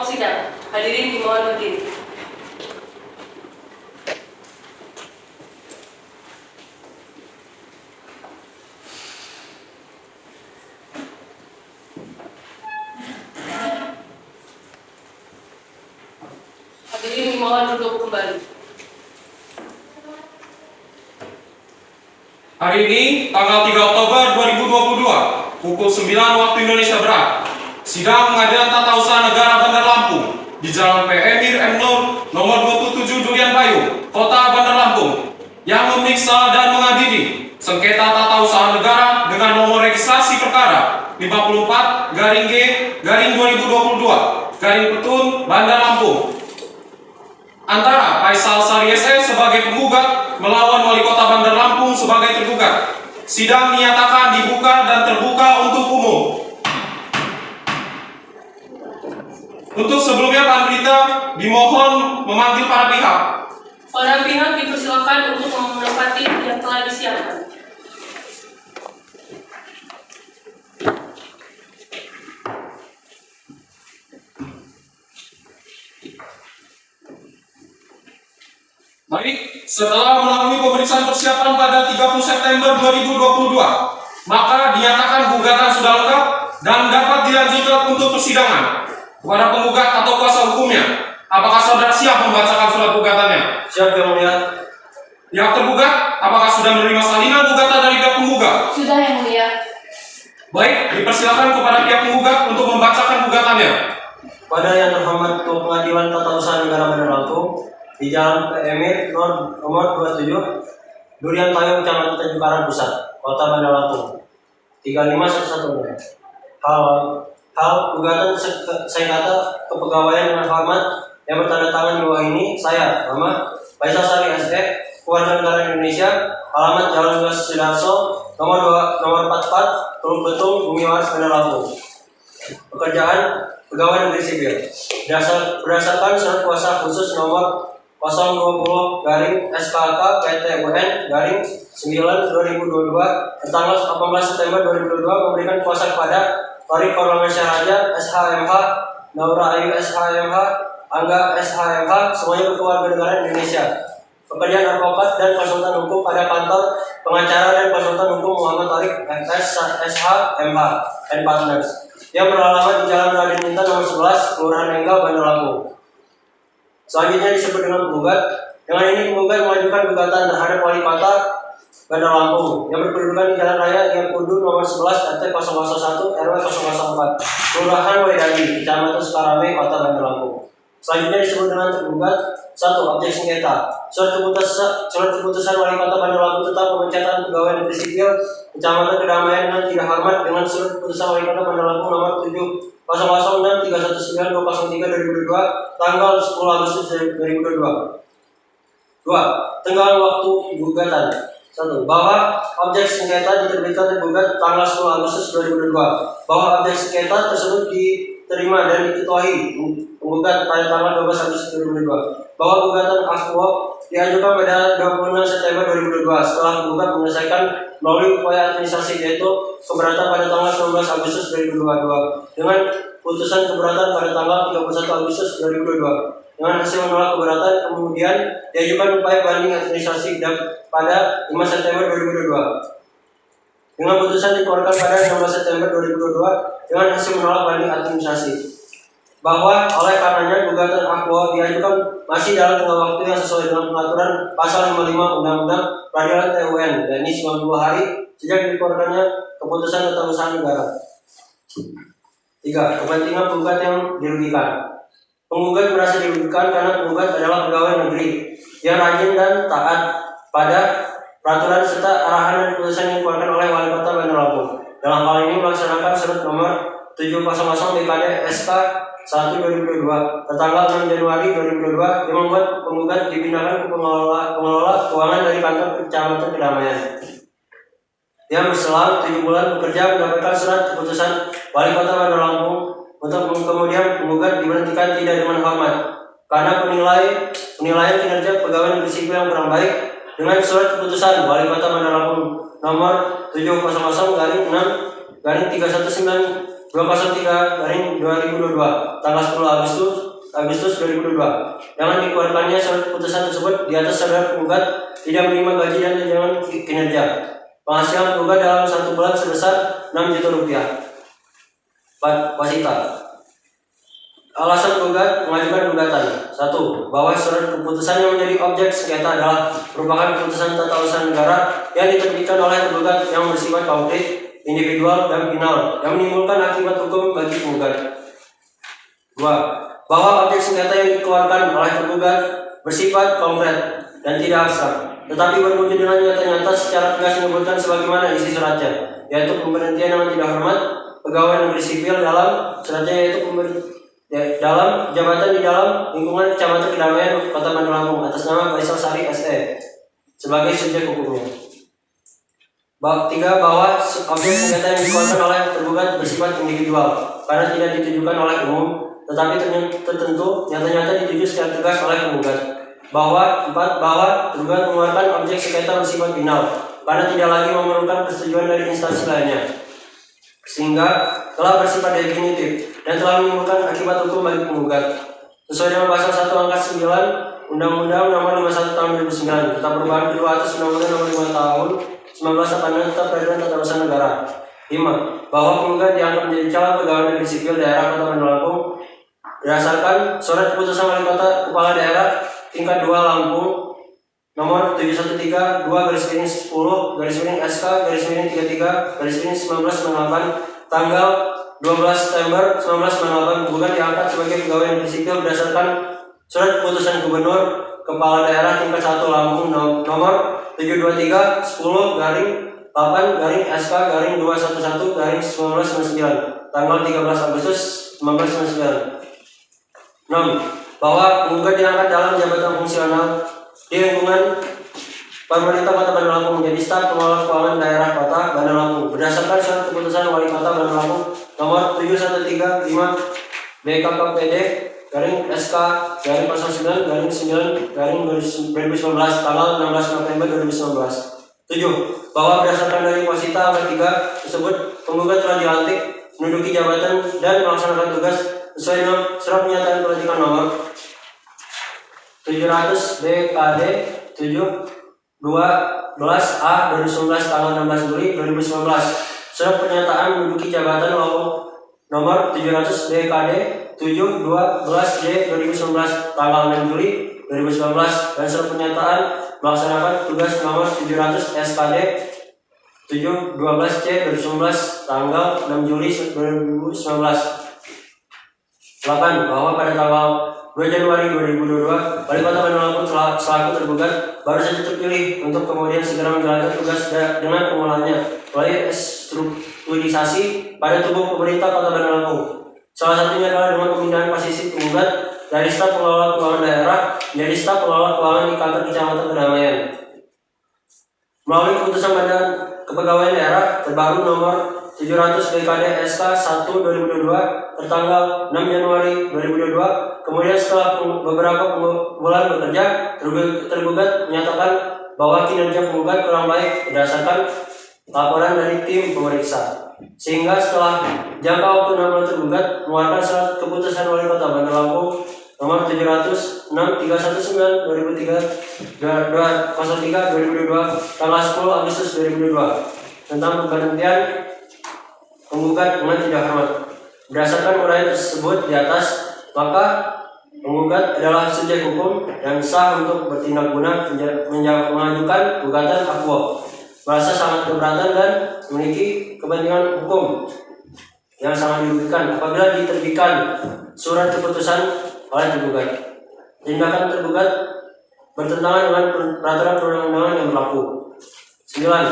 sidang. Hadirin dimohon berdiri. Hadirin dimohon duduk kembali. Hari ini, tanggal 3 Oktober 2022, pukul 9 waktu Indonesia Barat, sidang pengadilan tata usaha negara Bandar Lampung di Jalan P. Emir M. Nur, nomor 27 Durian Bayu, Kota Bandar Lampung, yang memeriksa dan mengadili sengketa tata usaha negara dengan nomor registrasi perkara 54-G-2022, Bandar Lampung, antara Faisal Sari SS sebagai penggugat melawan Wali Kota Bandar Lampung sebagai tergugat. Sidang dinyatakan dibuka dan terbuka untuk umum. Untuk sebelumnya, panitia dimohon memanggil para pihak. Para pihak dipersilakan untuk menempati yang telah disiapkan. Baik, setelah melalui pemeriksaan persiapan pada 30 September 2022, maka dinyatakan gugatan sudah lengkap dan dapat dilanjutkan untuk persidangan. Kepada penggugat atau kuasa hukumnya, apakah saudara siap membacakan surat gugatannya? Siap, Yang Mulia. Pihak tergugat, apakah sudah menerima salinan gugatan dari pihak penggugat? Sudah, Yang Mulia. Baik, dipersilakan kepada pihak penggugat untuk membacakan gugatannya. Pada Yang Terhormat Ketua Pengadilan Tata Usaha Negara Bandar Lampung di Jalan P. Emir Nur nomor 27 Durian Bayu, Kecamatan Tanjung Karang Pusat, Kota Bandar Lampung 35116. Hal gugatan sengketa kepegawaian dengan hormat yang bertanda tangan di bawah ini, saya, nama Faisal Sari SE, Keluarga Negara Indonesia, alamat Jalan Gas Sidarso, nomor 44, Teluk Betung, Bumi Waras, Bandar Lampung. Pekerjaan pegawai negeri sipil. Berdasarkan surat kuasa khusus nomor 020-SKK PT UN garing 9/2022 tanggal 18 September 2022 memberikan kuasa kepada Farid Korlansyah Raja SHMH, Naura Ayu SHMH, Angga SHMH, semuanya berkeluarga negara Indonesia. Pekerjaan advokat dan konsultan hukum pada kantor pengacara dan konsultan hukum Muhammad Tarik FS SHMH and Partners yang beralamat di Jalan Raden Intan nomor 11, Kelurahan Enggal, Bandar Lampung. Selanjutnya disebut dengan penggugat. Dengan ini penggugat mengajukan gugatan terhadap Wali Kota Bandar Lampung yang berkedudukan di Jalan Raya Yang Kudu nomor 11 RT 001 RW 004 Kelurahan Wedadi, Kecamatan Sukarame, Kota Bandar Lampung. Selanjutnya disebut dengan tergugat. 1. Objek sengketa. Surat keputusan Wali Kota Bandar Lampung tentang pemecatan pegawai negeri sipil Kecamatan Kedamaian dengan tidak hormat dengan surat keputusan Wali Kota Bandar Lampung nomor 700 dan 319/2022 tanggal 10 Agustus 2022. 2. Tenggang waktu gugatan. 1. Bahwa objek sengketa diterbitkan tergugat tanggal 10 Agustus 2022. Bahwa objek sengketa tersebut diterima dan diketuai penggugat pada tanggal 12 Agustus 2022. Bahwa gugatan Aquo diajukan pada 26 September 2022 setelah penggugat menyelesaikan melalui upaya administrasi yaitu keberatan pada tanggal 19 Agustus 2022 dengan putusan keberatan pada tanggal 31 Agustus 2022. Dengan hasil menolak keberatan kemudian diajukan upaya banding administrasi pada 5 September 2022. Dengan putusan dikeluarkan pada 16 September 2022 dengan hasil menolak banding administrasi. Bahwa oleh karenanya gugatan Aquo diajukan masih dalam tengah waktu yang sesuai dengan pengaturan pasal 55 Undang-Undang Peradilan TUN, yakni 90 hari sejak dikeluarkannya keputusan tentang usaha negara. 3. Kepentingan penggugat yang dirugikan. Penggugat merasa dirugikan karena penggugat adalah pegawai negeri yang rajin dan taat pada peraturan serta arahan dan keputusan yang dikeluarkan oleh Wali Kota Bandar Lampung. Dalam hal ini melaksanakan surat nomor 700 BKD SK 1/2022 tertanggal 6 Januari 2022 yang membuat penggugat dipindahkan ke pengelola keuangan dari kantor Kecamatan Kedamaian. Yang berselang 7 bulan bekerja mendapatkan surat keputusan Wali Kota Bandar Lampung untuk kemudian penggugat diberhentikan tidak dengan hormat karena penilaian kinerja pegawai negeri sipil yang kurang baik dengan surat keputusan Wali Kota Bandar Lampung nomor 700/6/319 203/2022 tanggal 10 Agustus 2022 dengan dikeluarkannya surat keputusan tersebut di atas saudara penggugat tidak menerima gaji dan tunjangan kinerja. Penghasilan penggugat dalam 1 bulan sebesar 6 juta rupiah. Wasita. Alasan penggugat mengajukan gugatan. 1. Bahwa surat keputusan yang menjadi objek sengketa adalah merupakan keputusan tata usaha negara yang diterbitkan oleh penggugat yang bersifat konkret, individual, dan final yang menimbulkan akibat hukum bagi penggugat. 2. Bahwa objek sengketa yang dikeluarkan oleh penggugat bersifat konkret dan tidak abstrak, tetapi berwujud dengan nyata-nyata secara tegas menyebutkan sebagaimana isi suratnya, yaitu pemberhentian yang tidak hormat pegawai negeri sipil dalam suratnya, yaitu dalam jabatan di dalam lingkungan Kecamatan Kedamaian Kota Bandar Lampung atas nama Faisal Sari SE sebagai subjek hukumnya. 3. Bahwa objek sengketa yang dikeluarkan oleh tergugat bersifat individual karena tidak ditujukan oleh umum, tetapi tertentu nyata-nyata dituju secara tegas oleh penggugat. 4. Bahwa tergugat mengeluarkan objek sengketa bersifat final karena tidak lagi memerlukan persetujuan dari instansi lainnya, sehingga telah bersifat definitif dan telah menimbulkan akibat hukum bagi penggugat. Sesuai dengan pasal 1 angka 9 Undang-Undang Nomor 51 Tahun 2009 tentang perubahan kedua atas Undang-Undang Nomor 5 Tahun 1986 tentang Peradilan Tata Usaha Negara. 5. Bahwa penggugat dianggap menjadi calon pegawai negeri sipil daerah Kota Bandar Lampung berdasarkan surat keputusan Wali Kota Kepala Daerah tingkat 2 Lampung nomor 713/10/SK/33/1998 tanggal 12 September 1998. Penggugat diangkat sebagai pegawai negeri sipil berdasarkan surat keputusan Gubernur Kepala Daerah tingkat 1 Lampung nomor 723/10/SK/211/1999 tanggal 13 Agustus 1999. 6. Bahwa penggugat diangkat dalam jabatan fungsional di lingkungan pemerintah Kota Bandar Lampung menjadi staf pengelola keuangan daerah Kota Bandar Lampung berdasarkan surat keputusan Wali Kota Bandar Lampung nomor 7135 BKKPD /SK/09/9/2019 tanggal 16 November 2019. 7. Bahwa berdasarkan dari Wasita angka 3 tersebut penggugat telah dilantik menduduki jabatan dan melaksanakan tugas sesuai dengan surat pernyataan pelantikan nomor 700 BKD 7/12/A 2019 tanggal 16 Juli 2019. Surat pernyataan menduduki jabatan nomor 700 BKD 7/12/J 2019 tanggal 6 Juli 2019 dan surat pernyataan melaksanakan tugas nomor 700 SKD 7/12/C 2019 tanggal 6 Juli 2019. 8. Bahwa pada tanggal 2 Januari 2022 Wali Kota Bandar Lampung selaku tergugat baru saja terpilih untuk kemudian segera menjalankan tugas dengan pengolahannya melalui strukturisasi pada tubuh pemerintah Kota Bandar Lampung. Salah satunya adalah dengan pemindahan posisi penggugat dari staf pengelola keuangan daerah menjadi staf pengelola keuangan di kantor Kecamatan Kedamaian. Melalui keputusan Badan Kepegawaian Daerah terbaru nomor 700 BKD SK 1/2022 tertanggal 6 Januari 2022, kemudian setelah beberapa bulan bekerja, tergugat menyatakan bahwa kinerja penggugat kurang baik berdasarkan laporan dari tim pemeriksa. Sehingga setelah jangka waktu 6 bulan tergugat mengeluarkan surat keputusan Wali Kota Bandar Lampung nomor 706/319/2003 tanggal 10 Agustus 2022 tentang pemberhentian penggugat dengan tidak hormat. Berdasarkan uraian tersebut di atas, maka penggugat adalah subjek hukum dan sah untuk bertindak guna mengajukan gugatan aquo, merasa sangat keberatan dan memiliki kepentingan hukum yang sangat dirugikan apabila diterbitkan surat keputusan oleh tergugat. Tindakan tergugat bertentangan dengan peraturan perundang-undangan yang berlaku. 9.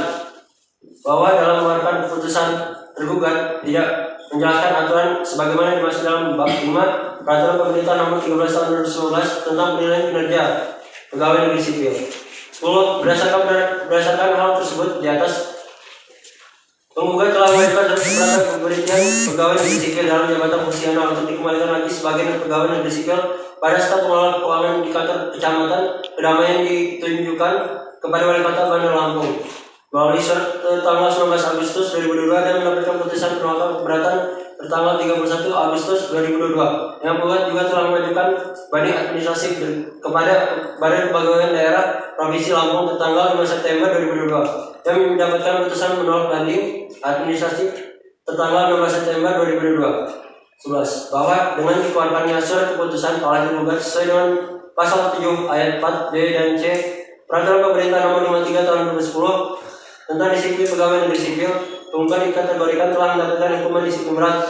Bahwa dalam mengeluarkan keputusan tergugat tidak menjelaskan aturan sebagaimana dimaksud dalam bab 5 Peraturan Pemerintah Nomor 13 Tahun 2019 tentang penilaian kinerja pegawai negeri sipil. 10. Berdasarkan hal tersebut di atas, penggugat telah mengajukan surat keberatan pemberhentian pegawai negeri sipil dalam jabatan fungsional untuk dikembalikan lagi sebagai pegawai negeri sipil pada staf pengelola keuangan di kantor Kecamatan Kedamaian ditunjukkan kepada Wali Kota Bandar Lampung melalui surat tanggal 19 Agustus 2022 dan mendapatkan putusan penolakan keberatan bertanggal 31 Agustus 2022. Yang penggugat juga telah mengajukan banding administrasi kepada Badan Kepegawaian Daerah Provinsi Lampung tertanggal 5 September 2022 yang mendapatkan putusan menolak banding administrasi tertanggal 16 September 2022. 11. Bahwa dengan dikeluarkannya surat keputusan oleh tergugat sesuai dengan pasal 7 ayat 4 D dan C Peraturan Pemerintah Nomor 53 Tahun 2010 tentang disiplin pegawai negeri sipil, penggugat dikategorikan telah mendapatkan hukuman disiplin berat,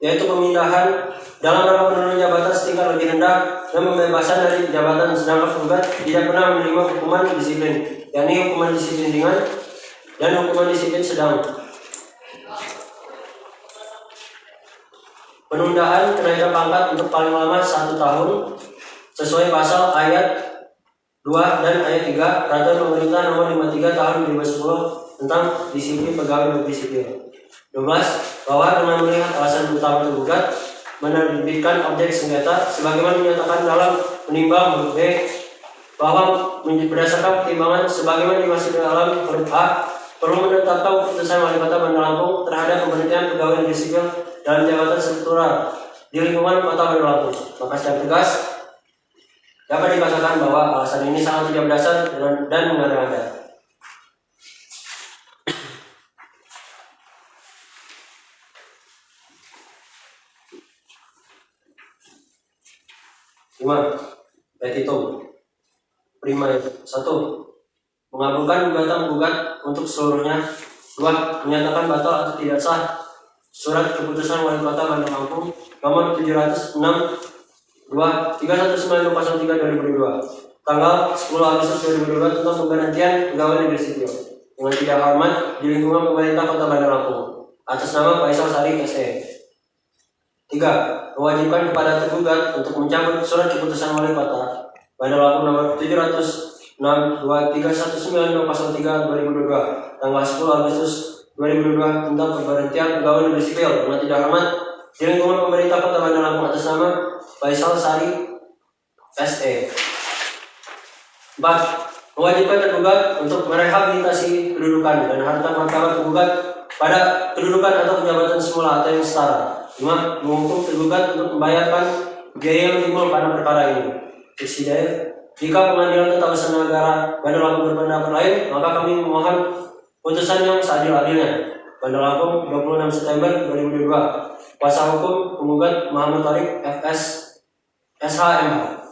yaitu pemindahan dalam rangka penurunan jabatan setingkat lebih rendah dan pembebasan dari jabatan, sedangkan penggugat tidak pernah menerima hukuman disiplin, yakni hukuman disiplin ringan dan hukuman disiplin sedang. Penundaan kenaikan pangkat untuk paling lama 1 tahun sesuai pasal ayat 2 dan ayat 3 Peraturan Pemerintah Nomor 53 Tahun 2010 tentang disiplin pegawai negeri sipil. 12. Bahwa dengan melihat alasan utama tergugat menerbitkan objek sengketa sebagaimana menyatakan dalam menimbang huruf B bahwa berdasarkan pertimbangan sebagaimana dimaksud dalam huruf A perlu menetapkan keputusan Wali Kota Bandar Lampung terhadap pemberhentian pegawai negeri sipil dalam jabatan struktural di lingkungan Kota Bandar Lampung. Maka secara tegas dapat dikatakan bahwa alasan ini sangat tidak berdasar dan mengada-ngada. Petitum prima 1. Mengabulkan gugatan penggugat untuk seluruhnya. 2. Menyatakan batal atau tidak sah surat keputusan Wali Kota Bandar Lampung nomor 706 319003/2022 tanggal 10 Agustus 2022 tentang pemberhentian pegawai negeri sipil dengan tidak hormat di lingkungan pemerintah Kota Bandar Lampung atas nama Faisal Sari SE. 3. Mewajibkan kepada tergugat untuk mencabut surat keputusan Wali Kota Bandar Lampung nomor 706/319003/2022 tanggal 10 Agustus 2022 tentang pemberhentian pegawai negeri sipil dengan tidak hormat di lingkungan pemerintah Kota Bandar Lampung atas nama Faisal Sari SE. 4. Mewajibkan tergugat untuk merehabilitasi kedudukan dan harta martabat tergugat pada kedudukan atau jabatan semula atau yang setara. 5. Menghukum tergugat untuk membayarkan biaya yang timbul pada perkara ini. Subsidiar. Jika pengadilan tata usaha negara Bandar Lampung berpendapat lain, maka kami memohon putusan yang seadil-adilnya. Bandar Lampung 26 September 2022. Kuasa hukum penggugat Muhammad Tariq FS SHMH.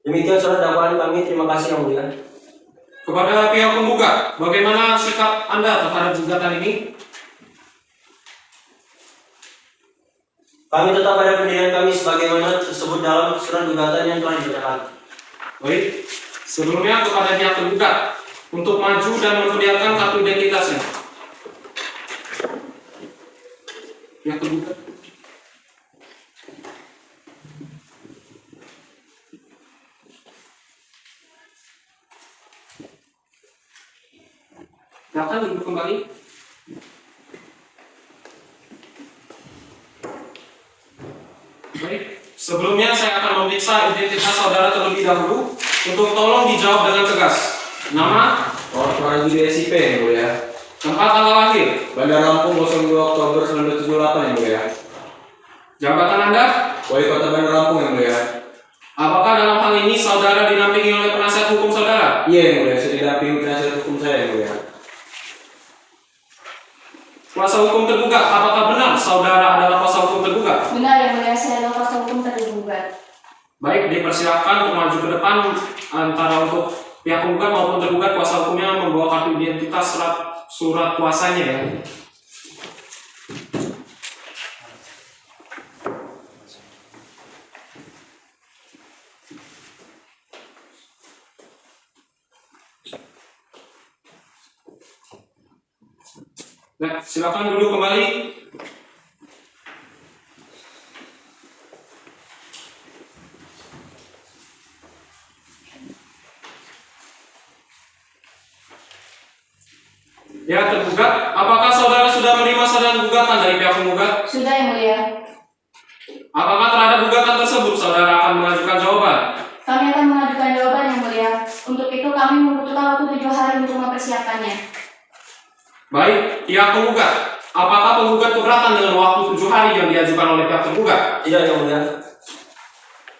Demikian surat dakwaan kami. Terima kasih Yang Mulia. Kepada pihak penggugat, bagaimana sikap Anda terhadap gugatan ini? Kami tetap pada pendirian kami sebagaimana tersebut dalam surat gugatan yang telah dibacakan. Baik, sebelumnya kepada pihak tergugat untuk maju dan memperlihatkan kartu identitasnya. Pihak tergugat. Silakan duduk kembali. Baik, sebelumnya saya akan memeriksa identitas saudara terlebih dahulu. Untuk tolong dijawab dengan tegas. Nama? Orang Judi SIP yang mulia. Tempat tanggal lahir? Bandar Lampung 02 Oktober 1978 yang mulia. Jabatan Anda? Wali Kota Bandar Lampung yang mulia. Apakah dalam hal ini saudara dinampingi oleh penasihat hukum saudara? Iya yang mulia, saya didampingi penasihat hukum saya yang mulia. Kuasa hukum tergugat, apakah benar saudara adalah kuasa hukum tergugat? Benar yang mulia, saya adalah kuasa hukum tergugat. Baik, dipersilakan untuk maju ke depan antara untuk pihak penggugat maupun tergugat. Kuasa hukumnya membawa kartu identitas surat kuasanya ya. Nah, silakan duduk kembali. Ya, tergugat, apakah saudara sudah menerima saran gugatan dari pihak penggugat? Sudah yang mulia. Apakah terhadap gugatan tersebut saudara akan mengajukan jawaban? Kami akan mengajukan jawaban yang mulia. Untuk itu kami membutuhkan waktu 7 hari untuk mempersiapkannya. Baik, pihak penggugat. Apakah penggugat keberatan dengan waktu 7 hari yang diajukan oleh pihak tergugat? Tidak, Yang Mulia.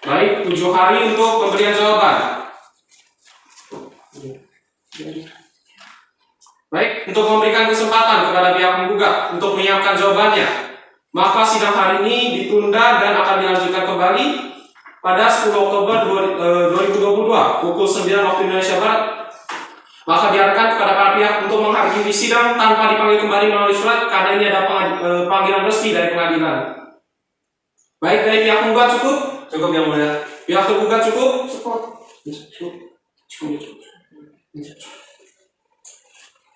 Baik, 7 hari untuk pemberian jawaban. Baik, untuk memberikan kesempatan kepada pihak penggugat untuk menyiapkan jawabannya, maka sidang hari ini ditunda dan akan dilanjutkan kembali pada 10 Oktober 2022 pukul 9 waktu Indonesia Barat. Maka diarahkan kepada para pihak untuk menghadiri sidang tanpa dipanggil kembali melalui surat karena ini ada panggilan resmi dari pengadilan. Baik, dari pihak penggugat cukup? Cukup, Yang Mulia. Pihak tergugat cukup?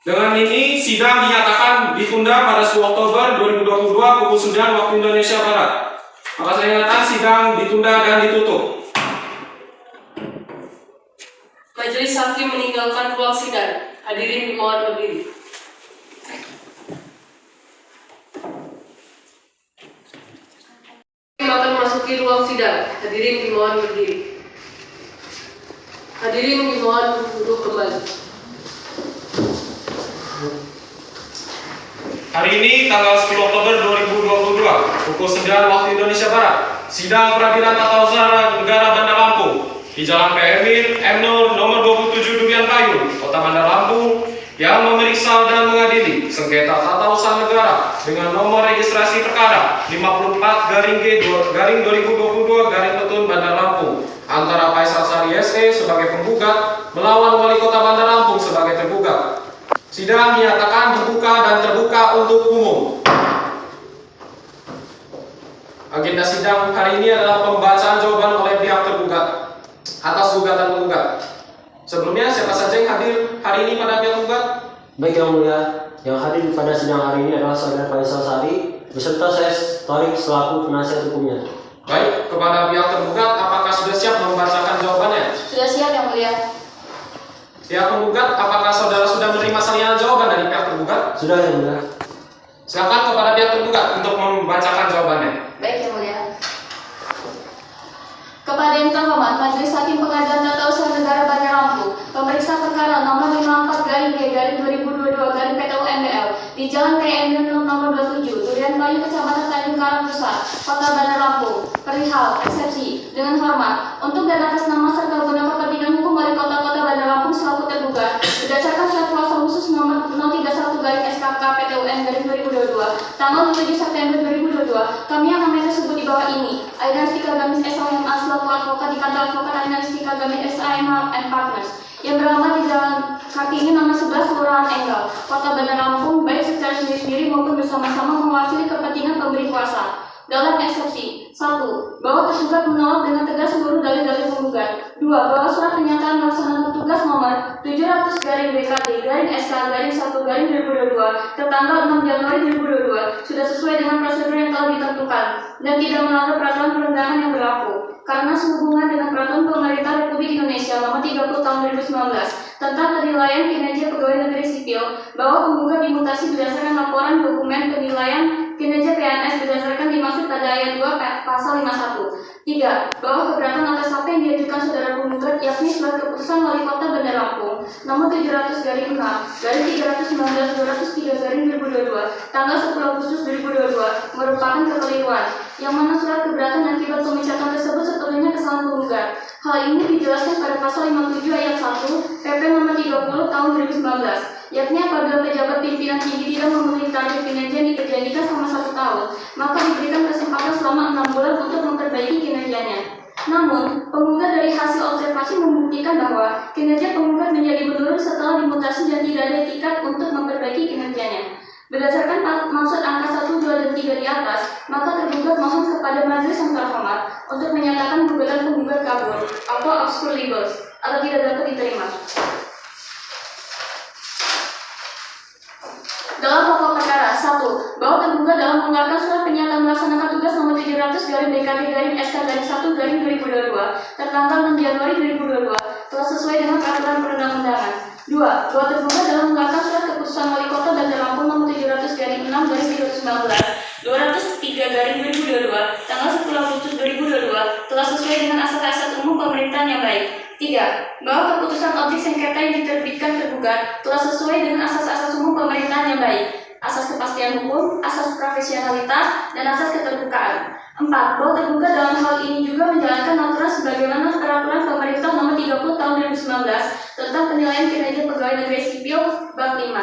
Dengan ini sidang dinyatakan ditunda pada 10 Oktober 2022 pukul 9 waktu Indonesia Barat. Maka saya nyatakan sidang ditunda dan ditutup. Majelis hakim meninggalkan ruang sidang. Hadirin dimohon berdiri. Akan memasuki ruang sidang. Hadirin dimohon berdiri. Hadirin dimohon duduk kembali. Hari ini tanggal 10 Oktober 2022 pukul 9 waktu Indonesia Barat, sidang peradilan tata usaha negara Bandar Lampung di Jalan PMIR M Nur nomor 27 Durian Kayu, Kota Bandar Lampung yang memeriksa dan mengadili sengketa tata usaha negara dengan nomor registrasi perkara 54-G/2022 Petun Bandar Lampung antara Faisal Sari SE sebagai penggugat melawan Wali Kota Bandar Lampung sebagai tergugat. Sidang dinyatakan dibuka dan terbuka untuk umum. Agenda sidang hari ini adalah pembacaan jawaban oleh pihak tergugat atas gugatan penggugat. Sebelumnya, siapa saja yang hadir hari ini pada pihak penggugat? Baik, Yang Mulia. Yang hadir pada sidang hari ini adalah Saudara Faisal Sari beserta saya Torik selaku penasihat hukumnya. Baik, kepada pihak tergugat, apakah sudah siap membacakan jawabannya? Sudah siap, Yang Mulia. Pihak penggugat, apakah saudara sudah menerima salinan jawaban dari pihak tergugat? Sudah, Yang Mulia. Silakan kepada pihak tergugat untuk membacakan jawabannya. Baik, Yang Mulia. Kepada yang terhormat Majelis Hakim Pengadilan Tata Usaha Negara Bandar Lampung, pemeriksa perkara nomor 54-G/2022-PTU-MBL di Jalan PM nomor 27, Durian Kayu, Kecamatan Tanjung Karang Pusat, Kota Bandar Lampung, perihal eksepsi dengan hormat untuk dan atas nama serta guna kepentingan hukum Wali Kota Bandar Lampung selaku tergugat berdasarkan surat kuasa khusus nomor 031-SKK-PTUN-2022 tanggal 7 September 2022, kami yang namanya tersebut di bawah ini Aina Stika Gamis SOM selaku advokat di kantor advokat Aina Stika Gamis SIM and Partners yang beralamat di Jalan Kartini nomor 11 Kelurahan Enggal, Kota Bandar Lampung, baik secara sendiri-sendiri maupun bersama-sama mewakili kepentingan pemberi kuasa. Dalam eksepsi 1. Bahwa tergugat menolak dengan tegas seluruh dalil-dalil penggugat. 2. Bahwa surat pernyataan melaksanakan tugas nomor 700-BKT-SK-1-2022 tertanggal 6 Januari 2022 sudah sesuai dengan prosedur yang telah ditentukan dan tidak melanggar peraturan perundangan yang berlaku karena sehubungan dengan peraturan pemerintah Republik Indonesia nomor 30 tahun 2019 tentang penilaian kinerja pegawai negeri sipil, bahwa penggugat dimutasi berdasarkan laporan dokumen penilaian kinerja PNS berdasarkan dimaksud pada ayat 2 pasal 51. 3. Bahwa keberatan atas apa yang diajukan saudara penggugat yakni surat keputusan Wali Kota Bandar Lampung nomor 700-6/300-203/2022 tanggal 10 Agustus 2022 merupakan kekeliruan yang mana surat keberatan akibat pemecatan tersebut sepenuhnya kesalahan penggugat. Hal ini dijelaskan pada pasal 57 ayat 1 PP nomor 30 tahun 2019, yakni apabila pejabat pimpinan tinggi tidak memenuhi target kinerja yang diperjanjikan selama 1 tahun, maka diberikan kesempatan selama 6 bulan untuk memperbaiki kinerjanya. Namun, penggugat dari hasil observasi membuktikan bahwa kinerja penggugat menjadi menurun setelah dimutasi dan tidak ada etikat untuk memperbaiki kinerjanya. Berdasarkan maksud angka 1, 2, dan 3 di atas, maka tergugat mohon kepada majelis yang terhormat untuk menyatakan gugatan penggugat kabur atau obscure libels atau tidak dapat diterima. Dalam pokok perkara 1. Bahwa tergugat dalam mengeluarkan surat pernyataan melaksanakan tugas nomor 700-BKT-SK-1-2022 tertanggal 6 Januari 2022 telah sesuai dengan peraturan perundang-undangan. 2. Bahwa tergugat dalam mengeluarkan surat keputusan Wali Kota Bandar Lampung nomor 700-6/2019 203/2022 tanggal 10 Agustus 2022 telah sesuai dengan asas-asas umum pemerintahan yang baik. 3. Bahwa keputusan pemeriksaan objek sengketa yang diterbitkan tergugat telah sesuai dengan asas-asas umum pemerintahan yang baik, asas kepastian hukum, asas profesionalitas, dan asas keterbukaan. 4. Bahwa tergugat dalam hal ini juga menjalankan aturan sebagaimana peraturan pemerintah nomor 30 tahun 2019 tentang penilaian kinerja pegawai negeri sipil bab 5.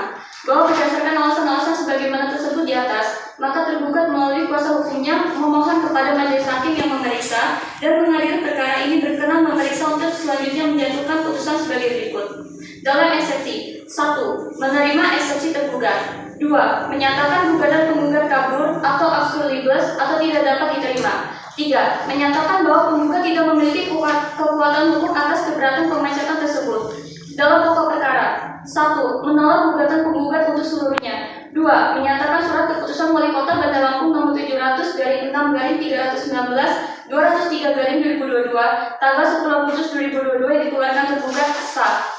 Bahwa berdasarkan alasan-alasan sebagaimana tersebut di atas, maka tergugat melalui kuasa hukumnya memohon kepada majelis hakim yang memeriksa dan mengadili perkara ini berkenan memeriksa untuk selanjutnya menjatuhkan putusan sebagai berikut. Dalam eksepsi 1. Menerima eksepsi tergugat. 2. Menyatakan gugatan penggugat kabur atau absurd libus atau tidak dapat diterima. 3. Menyatakan bahwa penggugat tidak memiliki kekuatan hukum atas keberatan pemecatan tersebut. Dalam pokok perkara 1. Menolak gugatan penggugat untuk seluruhnya. 2. Menyatakan surat keputusan Wali Kota Bandar Lampung nomor 700/6/319/203/2022 tanggal 10 Agustus 2022 yang dikeluarkan tergugat sah.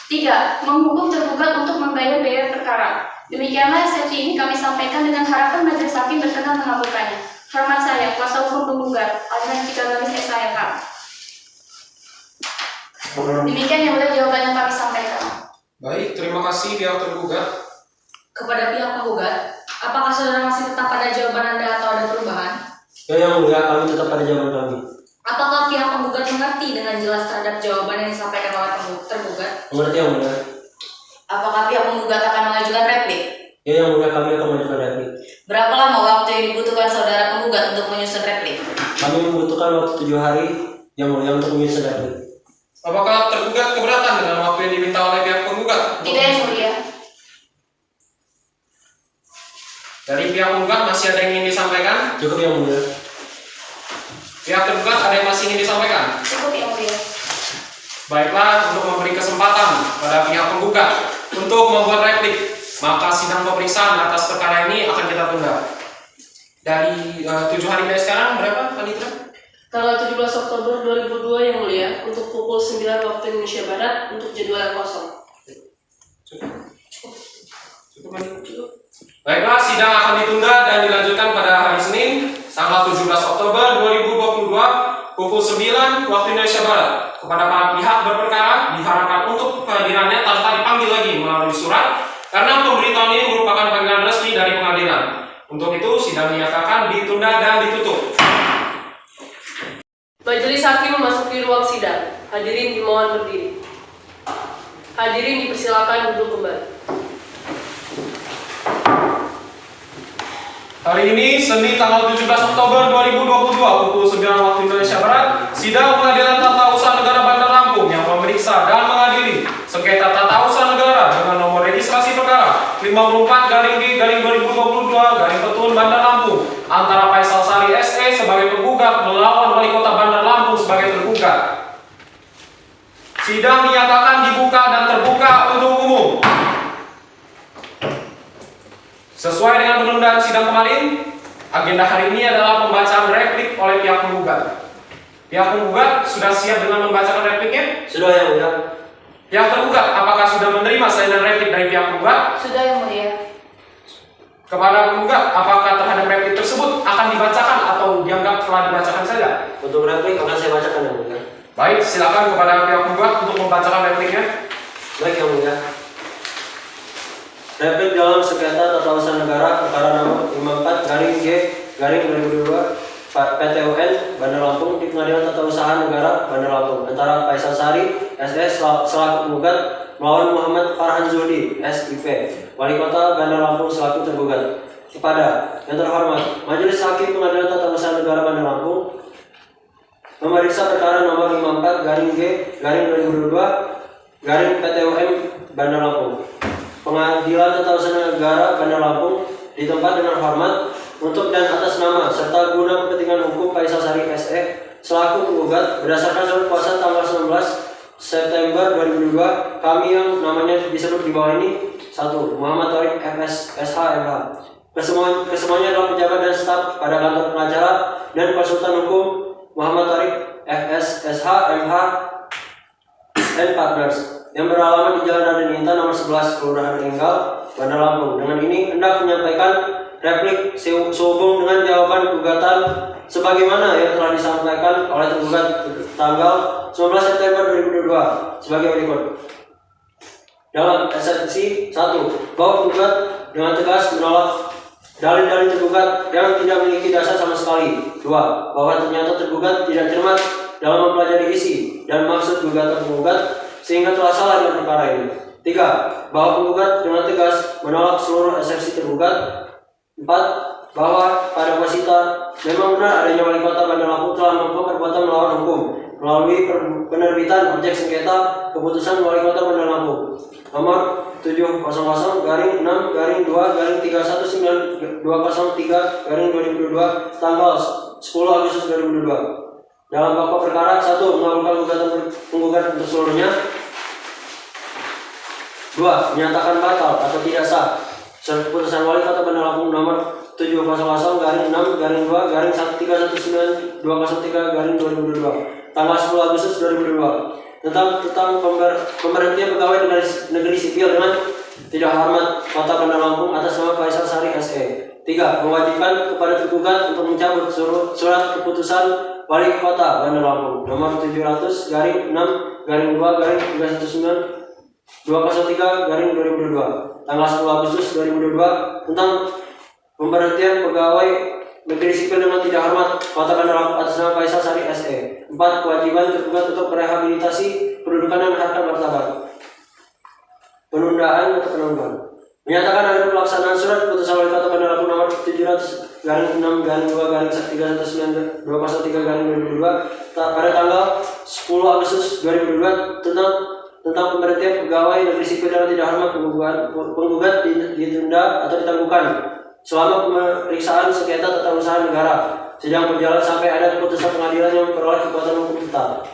3. Menghukum tergugat untuk membayar biaya perkara. Demikianlah eksepsi ini kami sampaikan dengan harapan majelis hakim berkenan mengabulkannya. Hormat saya, kuasa hukum penggugat, Aliran Cikagamis SHMH. Demikian yang mulia jawaban yang kami sampaikan. Baik, terima kasih pihak tergugat. Kepada pihak penggugat, apakah saudara masih tetap pada jawaban Anda atau ada perubahan? Ya yang mulia, kami tetap pada jawaban kami. Apakah pihak penggugat mengerti dengan jelas terhadap jawaban yang disampaikan oleh tergugat? Mengerti yang mulia? Apakah pihak penggugat akan mengajukan replik? Ya yang mulia, kami akan mengajukan replik. Berapa lama waktu yang dibutuhkan saudara penggugat untuk menyusun replik? Kami membutuhkan waktu 7 hari yang mulia untuk menyusun replik. Apakah tergugat keberatan dengan waktu yang diminta oleh pihak penggugat? Tidak yang mulia. Dari pihak penggugat masih ada yang ingin disampaikan? Cukup yang mulia. Pihak tergugat ada yang masih ingin disampaikan? Cukup yang mulia. Baiklah, untuk memberi kesempatan pada pihak penggugat untuk membuat replik, maka sidang pemeriksaan atas perkara ini akan kita tunda. Dari 7 hari dari sekarang berapa, Panitra? Tanggal 17 Oktober 2002 yang mulia, untuk pukul 9 waktu Indonesia Barat untuk jadwal yang kosong. Cukup. Baiklah, sidang akan ditunda dan dilanjutkan pada hari Senin, tanggal 17 Oktober 2022, pukul 9 waktu Indonesia Barat. Kepada para pihak berperkara, diharapkan untuk kehadirannya tanpa dipanggil lagi melalui surat, karena pemberitahuan ini merupakan panggilan resmi dari pengadilan. Untuk itu, sidang dinyatakan ditunda dan ditutup. Majelis hakim memasuki ruang sidang. Hadirin dimohon berdiri. Hadirin dipersilakan duduk kembali. Hari ini, Senin tanggal 17 Oktober 2022, pukul 9 waktu Indonesia Barat, sidang pengadilan tata usaha negara Bandar Lampung yang memeriksa dan mengadili sengketa tata usaha negara dengan nomor registrasi perkara 54-G/2022 Petun Bandar Lampung antara Faisal Sari SE sebagai penggugat melawan Wali Kota Bandar Lampung sebagai tergugat. Sidang dinyatakan dibuka dan terbuka untuk umum. Sesuai dengan penundaan sidang kemarin, agenda hari ini adalah pembacaan replik oleh pihak penggugat. Pihak penggugat sudah siap dengan membacakan repliknya? Sudah yang mulia. Pihak tergugat, apakah sudah menerima salinan replik dari pihak penggugat? Sudah yang mulia. Kepada penggugat, apakah terhadap replik tersebut akan dibacakan atau dianggap telah dibacakan saja? Untuk replik akan saya bacakan yang mulia. Baik, silakan kepada pihak penggugat untuk membacakan repliknya. Baik yang mulia. Replik dalam sengketa tata usaha negara perkara nomor 54-G/2022 PTUN Bandar Lampung di Pengadilan Tata Usaha Negara Bandar Lampung antara Faisal Sari SE selaku penggugat melawan Muhammad Farhan Zuhdi SIP Wali Kota Bandar Lampung selaku tergugat. Kepada yang terhormat Majelis Hakim Pengadilan Tata Usaha Negara Bandar Lampung memeriksa perkara nomor 54-G/2022 Bandar Lampung. Pengadilan Tata Usaha Negara Bandar Lampung di tempat dengan hormat untuk dan atas nama serta guna kepentingan hukum Faisal Sari SE selaku penggugat berdasarkan surat kuasa tanggal 19 September 2002 kami yang namanya disebut di bawah ini 1. Muhammad Tariq FS SH MH. Kesemuanya adalah pejabat dan staf pada kantor pengacara dan konsultan hukum Muhammad Tariq FS SH MH and Partners yang beralamat di Jalan Raden Intan nomor 11 Kelurahan Ringgal, Bandar Lampung. Dengan ini hendak menyampaikan replik sehubung dengan jawaban gugatan sebagaimana yang telah disampaikan oleh tergugat tanggal 19 September 2022 sebagai berikut. Dalam eksepsi 1, bahwa penggugat dengan tegas menolak dalil-dalil tergugat yang tidak memiliki dasar sama sekali. 2, bahwa ternyata tergugat tidak cermat dalam mempelajari isi dan maksud gugatan penggugat sehingga telah salah dengan perkara ini. 3, bahwa penggugat dengan tegas menolak seluruh eksepsi tergugat. 4, bahwa pada wasita memang benar adanya wali kota Bandar Lampung telah melakukan perbuatan melawan hukum melalui penerbitan objek sengketa keputusan wali kota Bandar Lampung nomor 700-6-2-303-2022 tanggal 10 Agustus 2022. Dalam pokok perkara 1, mengabulkan gugatan penggugat untuk seluruhnya. 2, menyatakan batal atau tidak sah surat keputusan wali kota Bandar Lampung nomor 700-6-2-1-3-2023 tanggal 10 Agustus 2022 tentang pemberhentian pegawai negeri sipil dengan tidak hormat kota Bandar Lampung atas nama Faisal Sari SE. 3, mewajibkan kepada tergugat untuk mencabut surat keputusan wali kota Bandar Lampung nomor 700-6-2-1-9-203-2022 tanggal 10 Agustus 2022 tentang pemberhentian pegawai negeri sipil dengan tidak hormat kota Bandar Lampung atas nama Faisal Sari SE. 4, kewajiban tergugat untuk merehabilitasi kedudukan dan harkat martabat. Penundaan atau penangguhan. Menyatakan ada pelaksanaan surat keputusan wali kota Bandar Lampung nomor 700-6-2-3-19-203-2022 pada tanggal 10 Agustus 2022 tentang pemberhentian pegawai negeri sipil dengan tidak hormat. Penggugat ditunda atau ditangguhkan selama pemeriksaan sengketa tata usaha negara sedang berjalan sampai ada keputusan pengadilan yang memperoleh kekuatan hukum tetap.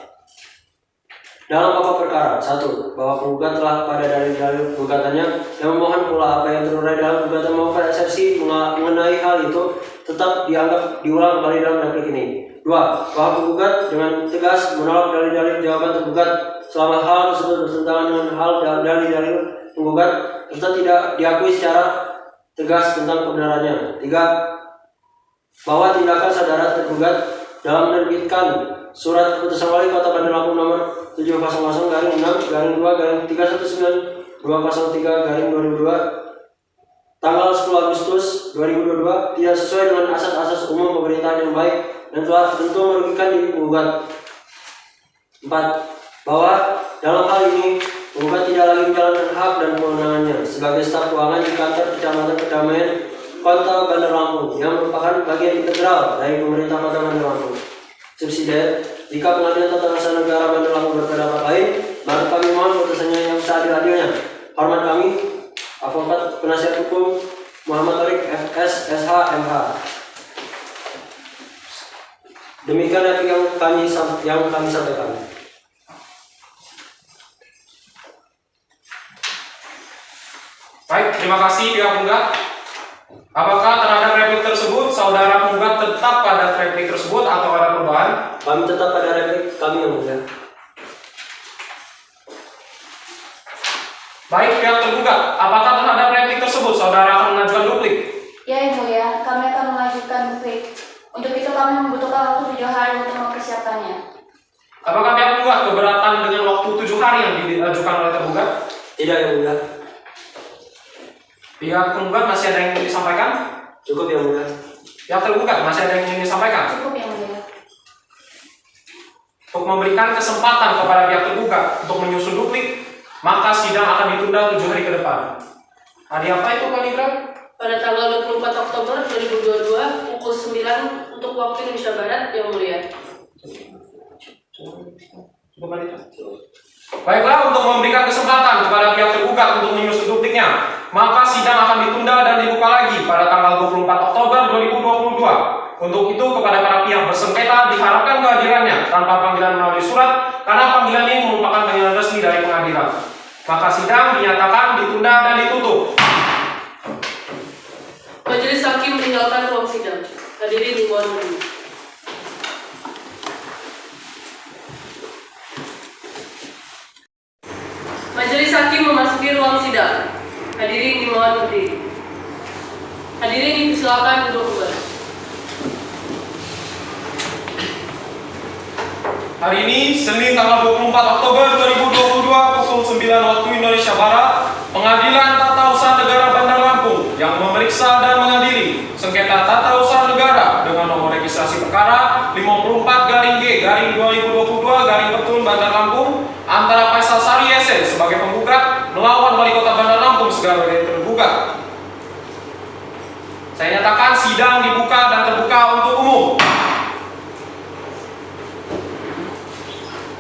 Dalam pokok perkara 1, bahwa penggugat telah pada dalil-dalil gugatannya yang memohon pula apa yang terurai dalam gugatan maupun eksepsi mengenai hal itu tetap dianggap diulang kembali dalam replik ini. 2, bahwa penggugat dengan tegas menolak dalil-dalil jawaban tergugat selama hal tersebut bertentangan dengan hal dalil-dalil penggugat serta tidak diakui secara tegas tentang kebenarannya. 3, bahwa tindakan saudara tergugat dalam menerbitkan surat keputusan wali kota Bandar Lampung nomor 700-6-2-3-19-203-2022 tanggal 10 Agustus 2022 tidak sesuai dengan asas-asas umum pemerintahan yang baik dan telah tentu merugikan diri penggugat. 4, bahwa dalam hal ini penggugat tidak lagi menjalankan hak dan kewenangannya sebagai staf keuangan di kantor Kecamatan Kedamaian Kota Bandar Lampung yang merupakan bagian integral dari pemerintah Kota Bandar Lampung. Subsidiar, jika pengadilan tata usaha negara Bandar Lampung berpendapat lain, maka kami mohon putusannya yang seadil-adilnya. Hormat kami, Advokat Penasihat Hukum Muhammad Tarik FS SH MH. Demikian yang kami sampaikan. Baik, terima kasih pihak penggugat. Apakah terhadap replik tersebut saudara penggugat tetap pada replik tersebut atau ada perubahan? Kami tetap pada replik kami yang mulia. Baik, pihak tergugat, apakah terhadap replik tersebut saudara akan mengajukan duplik? Ya, Yang Mulia, kami akan mengajukan duplik. Untuk itu kami membutuhkan waktu 7 hari untuk mempersiapkannya. Apakah pihak penggugat keberatan dengan waktu 7 hari yang diajukan oleh tergugat? Tidak, yang mulia. Pihak penggugat masih ada yang ingin disampaikan? Cukup, yang mulia. Pihak tergugat masih ada yang ingin disampaikan? Cukup, Yang Mulia. Untuk memberikan kesempatan kepada pihak tergugat untuk menyusun duplik, maka sidang akan ditunda 7 hari ke depan. Hari apa itu, Pak Libra? Pada tanggal 24 Oktober 2022 pukul 9 untuk waktu Indonesia Barat, Yang Mulia. Baiklah, untuk memberikan kesempatan kepada pihak tergugat untuk menyusun dupliknya, maka sidang akan ditunda dan dibuka lagi pada tanggal 24 Oktober 2022. Untuk itu, kepada para pihak bersengketa diharapkan kehadirannya tanpa panggilan melalui surat, karena panggilan ini merupakan panggilan resmi dari pengadilan. Maka sidang dinyatakan ditunda dan ditutup. Majelis Hakim meninggalkan ruang sidang. Hadirin dimohon berdiri. Majelis Hakim memasuki ruang sidang. Hadirin dimohon berdiri. Hadirin dipersilakan duduk kembali. Hari ini, Senin tanggal 24 Oktober 2022 pukul 9 waktu Indonesia Barat, Pengadilan Tata Usaha Negara Bandar Lampung yang memeriksa dan mengadili sengketa tata usaha negara dengan nomor registrasi perkara 54-G-2022-Petun Bandar Lampung antara Faisal Sari SE sebagai penggugat melawan Wali Kota Bandar Lampung sebagai tergugat. Saya nyatakan sidang dibuka dan terbuka untuk umum.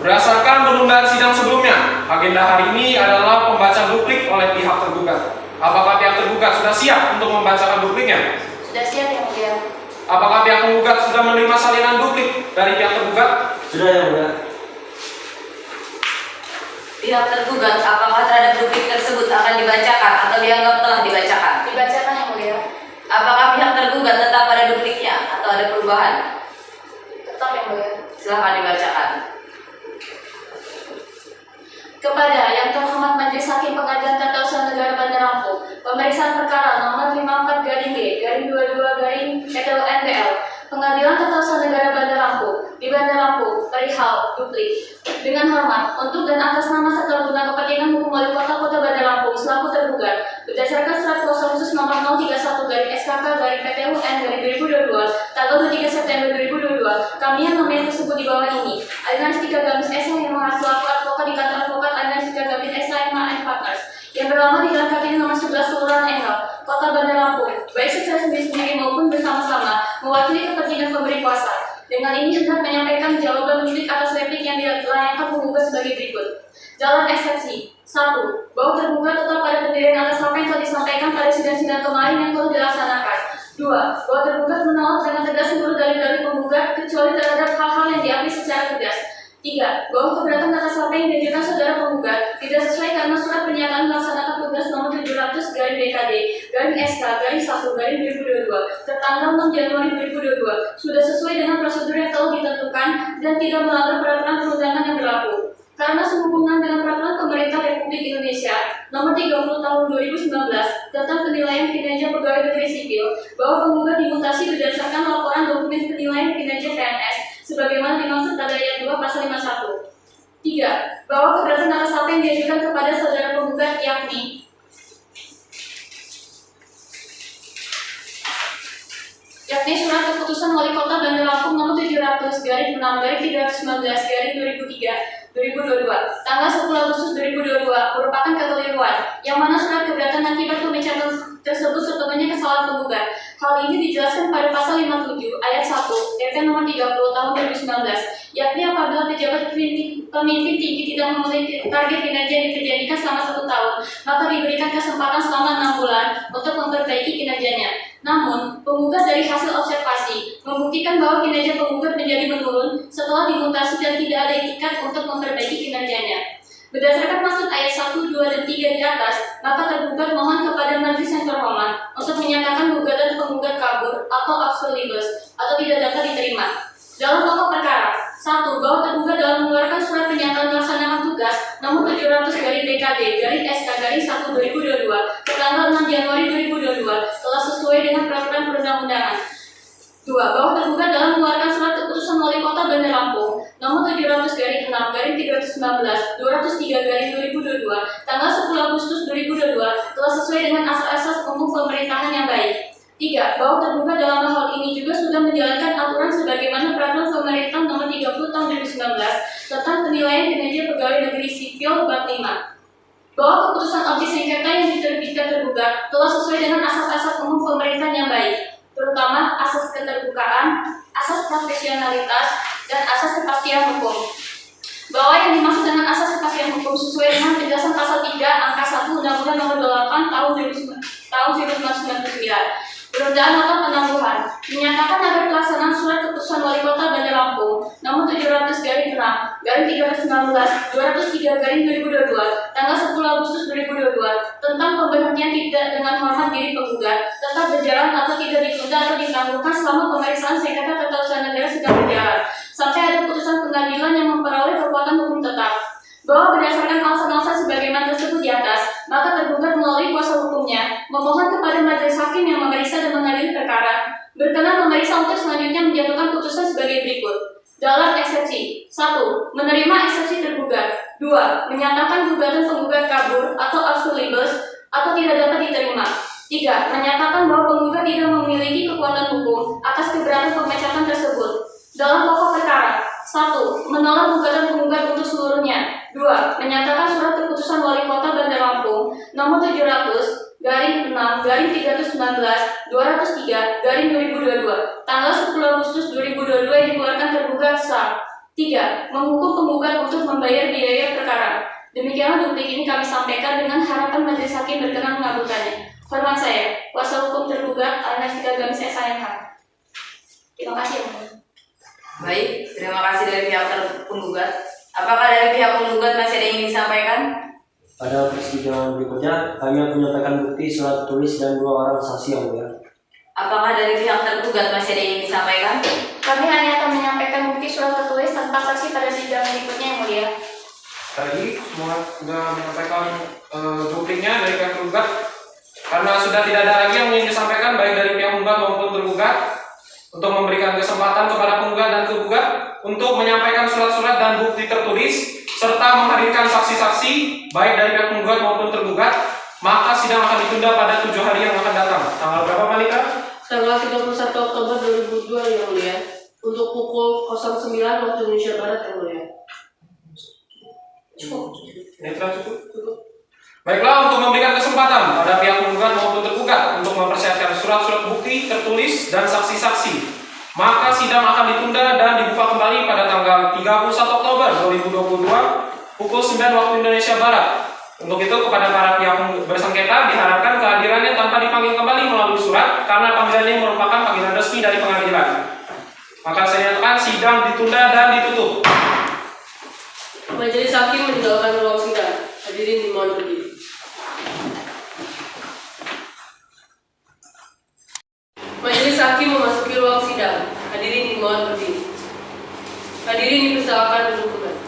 Berdasarkan penundaan sidang sebelumnya, agenda hari ini adalah pembacaan duplik oleh pihak tergugat. Apakah pihak tergugat sudah siap untuk membacakan dupliknya? Sudah siap yang mulia. Apakah pihak penggugat sudah menerima salinan duplik dari pihak tergugat? Sudah yang mulia. Pihak tergugat, apakah terhadap duplik tersebut akan dibacakan atau dianggap telah dibacakan? Dibacakan yang mulia. Apakah pihak tergugat tetap pada dupliknya atau ada perubahan? Tetap yang mulia. Silahkan dibacakan. Kepada yang terhormat Majelis Hakim Pengadilan Tata Usaha Negara Bandar Lampung, pemeriksaan perkara nomor 54-G-2022-NBL, Pengadilan Tata Usaha Negara Bandar Lampung di Bandar Lampung, perihal duplik. Dengan hormat, untuk dan atas nama serta guna kepentingan hukum Wali Kota Bandar Lampung selaku tergugat, berdasarkan surat kuasa khusus nomor 031/SKK/PTUN/2022 tanggal 23 September 2022, kami yang nomor tersebut di bawah ini, Alinas 3 SH yang selaku advokat di kantor advokat Alinas 3 SH and Partners yang berlama di Jalan Kartini nomor 11 Kelurahan Engel, Kota Bandar Lampung, baik secara sendiri-sendiri maupun bersama-sama mewakili kepentingan pemberi kuasa. Dengan ini hendak menyampaikan jawaban duplik atas replik yang dilayangkan penggugat sebagai berikut. Jalan eksepsi. 1. Bahwa tergugat tetap pada pendirian atas apa yang telah disampaikan pada sidang-sidang kemarin yang telah dilaksanakan. 2. Bahwa tergugat menolak dengan tegas seluruh dalil-dalil penggugat kecuali terhadap hal-hal yang diambil secara tegas. 3. Bahwa keberatan atas apa yang diajukan saudara penggugat tidak sesuai karena surat pernyataan melaksanakan tugas nomor 700/BKD/SK/1/2022 tertanggal 6 Januari 2022 sudah sesuai dengan prosedur yang telah ditentukan dan tidak melanggar peraturan perundangan yang berlaku. Karena sehubungan dengan peraturan pemerintah Republik Indonesia nomor 30 tahun 2019 tentang penilaian kinerja pegawai negeri sipil bahwa penggugat dimutasi berdasarkan laporan dokumen penilaian kinerja PNS sebagaimana dimaksud pada ayat 2 pasal 51. 3. Bahwa keberatan atas apa yang diajukan kepada saudara penggugat yakni surat keputusan Wali Kota Bandar Lampung nomor 700/6/319/2022 tanggal 10 Agustus 2022 merupakan kekeliruan yang mana surat keberatan akibat pemecatan tersebut sepenuhnya kesalahan penggugat. Hal ini dijelaskan pada pasal 57 ayat 1 PP nomor 30 tahun 2019, yakni apabila pejabat pemimpin tinggi tidak memenuhi target kinerja yang diperjanjikan selama 1 tahun, maka diberikan kesempatan selama 6 bulan untuk memperbaiki kinerjanya. Namun, penggugat dari hasil observasi membuktikan bahwa kinerja penggugat menjadi menurun setelah dimutasi dan tidak ada itikat untuk memperbaiki kinerjanya. Berdasarkan maksud ayat 1, 2, dan 3 di atas, maka tergugat mohon kepada majelis yang terhormat untuk menyatakan gugatan penggugat kabur atau absol libus atau tidak dapat diterima. Dalam pokok perkara, 1. Bahwa tergugat dalam mengeluarkan surat pernyataan melaksanakan tugas nomor 700/BKD/SK/1/2022 tertanggal 6 Januari 2022 telah sesuai dengan peraturan perundang-undangan. 2. Bahwa tergugat dalam mengeluarkan surat keputusan Wali Kota Bandar Lampung nomor 700/6/319/203/2022 tanggal 10 Agustus 2022 telah sesuai dengan asas-asas umum pemerintahan yang baik. 3. Bahwa tergugat dalam hal ini juga sudah menjalankan aturan sebagaimana peraturan pemerintah nomor 30 tahun 2019 tentang penilaian kinerja pegawai negeri sipil bab 5. Bahwa keputusan objek sengketa yang diterbitkan tergugat telah sesuai dengan asas-asas umum pemerintahan yang baik, terutama asas keterbukaan, asas profesionalitas, dan asas kepastian hukum. Bahwa yang dimaksud dengan asas kepastian hukum sesuai dengan penjelasan pasal 3 angka 1 Undang-Undang Nomor 8 tahun 1999. Penundaan atau penangguhan menyatakan agar pelaksanaan surat keputusan Wali Kota Bandar Lampung nomor 700/6/203/2022 tanggal 10 Agustus 2022 tentang pemberhentian tidak dengan hormat diri penggugat tetap berjalan atau tidak ditunda atau ditangguhkan selama pemeriksaan sengketa tata usaha negara sedang berjalan sampai ada putusan pengadilan yang memperoleh kekuatan hukum tetap. Bahwa berdasarkan alasan-alasan sebagaimana tersebut di atas, maka tergugat melalui kuasa hukumnya memohon kepada majelis hakim yang memeriksa dan mengadili perkara berkenan memeriksa untuk selanjutnya menjatuhkan putusan sebagai berikut. Dalam eksepsi 1. Menyatakan gugatan penggugat kabur atau absolut libus atau tidak dapat diterima. 3. Menyatakan bahwa penggugat tidak memiliki kekuatan hukum atas keberatan pemecatan tersebut. Dalam pokok perkara, 1. Menolak gugatan penggugat untuk seluruhnya. 2. Menyatakan surat keputusan Wali Kota Bandar Lampung nomor 700/6/13/203/2022 tanggal 10 Agustus 2022 yang dikeluarkan tergugat sah. 3. Menghukum penggugat untuk membayar biaya perkara. Demikianlah duplik ini kami sampaikan dengan harapan majelis hakim berkenan mengabulkannya. Hormat saya, kuasa hukum tergugat Anastika Gamis SHMH. Terima kasih. Yang Mulia. Baik, terima kasih dari pihak penggugat. Apakah dari pihak penggugat masih ada yang ingin disampaikan? Pada persidangan berikutnya, kami akan menyampaikan bukti surat tulis dan 2 orang saksi yang mulia. Apakah dari pihak tergugat masih ada yang ingin disampaikan? Kami hanya akan menyampaikan bukti surat tertulis tanpa saksi pada sidang berikutnya yang mulia. Tadi semua sudah menyampaikan dupliknya dari pihak tergugat. Karena sudah tidak ada lagi yang ingin disampaikan baik dari pihak penggugat maupun tergugat, untuk memberikan kesempatan kepada penggugat dan tergugat untuk menyampaikan surat-surat dan bukti tertulis serta menghadirkan saksi-saksi baik dari pihak penggugat maupun tergugat, maka sidang akan ditunda pada 7 hari yang akan datang. Tanggal berapa, Malika? Tanggal 31 Oktober 2002 yang mulia, untuk pukul 09 waktu Indonesia Barat yang mulia. Netral cukup. Baiklah, untuk memberikan kesempatan pada pihak penggugat maupun tergugat untuk mempersiapkan surat-surat bukti tertulis dan saksi-saksi, maka sidang akan ditunda dan dibuka kembali pada tanggal 31 Oktober 2022 pukul 9 waktu Indonesia Barat. Untuk itu kepada para pihak bersengketa diharapkan kehadirannya tanpa dipanggil kembali melalui surat karena panggilannya merupakan panggilan resmi dari pengadilan. Maka saya nyatakan sidang ditunda dan ditutup. Majelis hakim meninggalkan ruang sidang. Hadirin dimohon berdiri. Majelis hakim memasuki ruang sidang. Hadirin dimohon berdiri. Hadirin dipersilakan duduk kembali.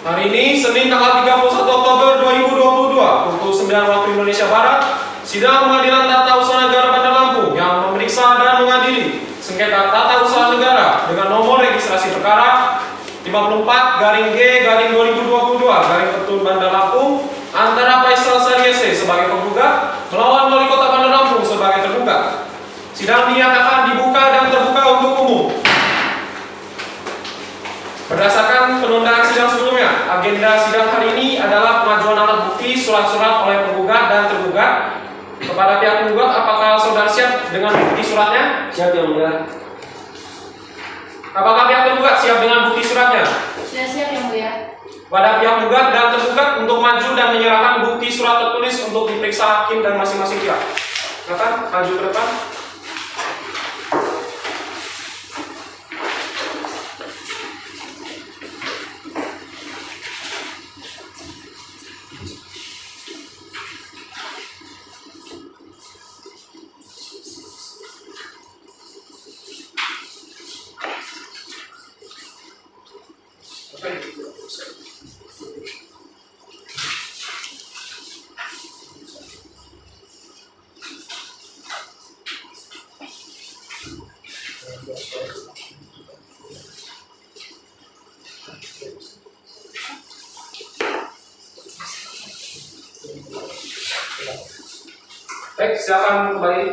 Hari ini Senin tanggal 31 Oktober 2022 pukul 9 waktu Indonesia Barat, sidang pengadilan tata usaha negara Bandar Lampung yang memeriksa dan mengadili sengketa tata usaha negara dengan nomor registrasi perkara 54-G-2022-Petun Bandar Lampung antara Faisal Sariese sebagai penggugat melawan Wali Kota Bandar Lampung sebagai tergugat. Sidang dinyatakan dibuka dan terbuka untuk umum. Berdasarkan penundaan sidang sebelumnya, agenda sidang hari ini adalah pengajuan alat bukti surat-surat oleh penggugat dan tergugat. Kepada pihak penggugat, apakah saudara siap dengan bukti suratnya? Siap yang mulia. Apakah pihak tergugat siap dengan bukti suratnya? Sudah siap yang mulia. Pada pihak penggugat dan tergugat untuk maju dan menyerahkan bukti surat tertulis untuk diperiksa hakim dan masing-masing pihak. Silakan maju ke depan. Baik, silakan kembali.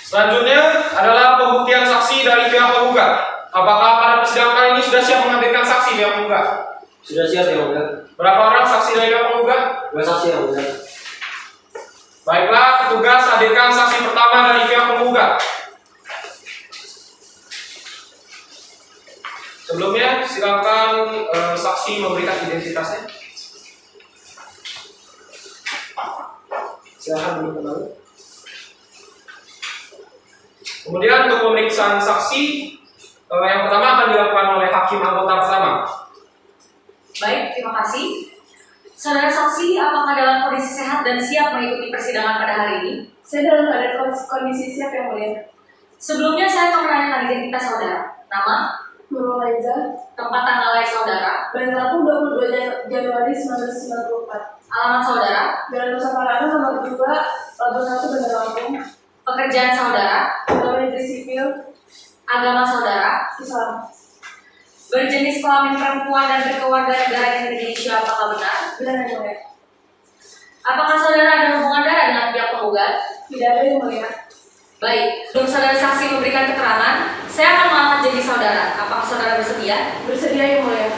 Selanjutnya adalah pembuktian saksi dari pihak penggugat. Apakah pada persidangan kali ini sudah siap menghadirkan saksi pihak penggugat? Sudah siap yang mulia. Berapa orang saksi dari pihak penggugat? 2 saksi yang mulia. Baiklah, petugas hadirkan saksi pertama dari pihak penggugat. Sebelumnya, silakan saksi memberikan identitasnya. Silakan dulu kembali. Kemudian untuk pemeriksaan saksi, yang pertama akan dilakukan oleh hakim anggota pertama. Baik, terima kasih. Saudara saksi, apakah dalam kondisi sehat dan siap mengikuti persidangan pada hari ini? Saya dalam keadaan kondisi siap yang mulia. Sebelumnya saya akan menanyakan identitas saudara. Nama, Nurul Reza, tempat tanggal lahir saudara, Bandar Lampung 22 Januari 1994. Alamat saudara, Jalan Nusa Parana nomor 2, Labor 1 Bandar Lampung. pekerjaan saudara, Pegawai negeri sipil, agama saudara, Islam. berjenis kelamin perempuan dan berkewarganegaraan Indonesia, apakah benar? Benar yang mulia. Apakah saudara ada hubungan darah dengan pihak penggugat? Tidak ada yang mulia. Baik, sebelum saudara saksi memberikan keterangan, saya akan mengangkat janji saudara. Apakah saudara bersedia? Bersedia yang mulia.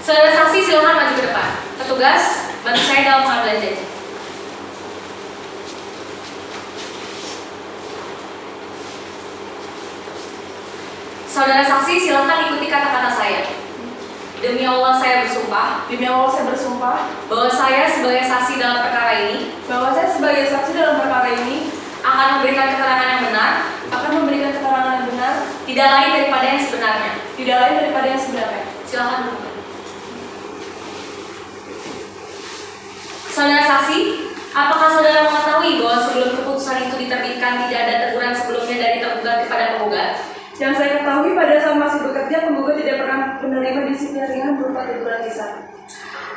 Saudara saksi silakan maju ke depan. Petugas, bantu saya dalam pengambilan janji. Saudara saksi silakan ikuti kata-kata saya. Demi Allah saya bersumpah Demi Allah saya bersumpah bahwa saya sebagai saksi dalam perkara ini bahwa saya sebagai saksi dalam perkara ini akan memberikan keterangan yang benar, akan memberikan keterangan yang benar, tidak lain daripada yang sebenarnya. tidak lain daripada yang sebenarnya. Silakan duduk. Saudara saksi, apakah saudara mengetahui bahwa sebelum keputusan itu diterbitkan tidak ada teguran sebelumnya dari tergugat kepada penggugat? Yang saya ketahui pada saat masih bekerja, penggugat tidak pernah menerima disiplin ringan berupa teguran lisan.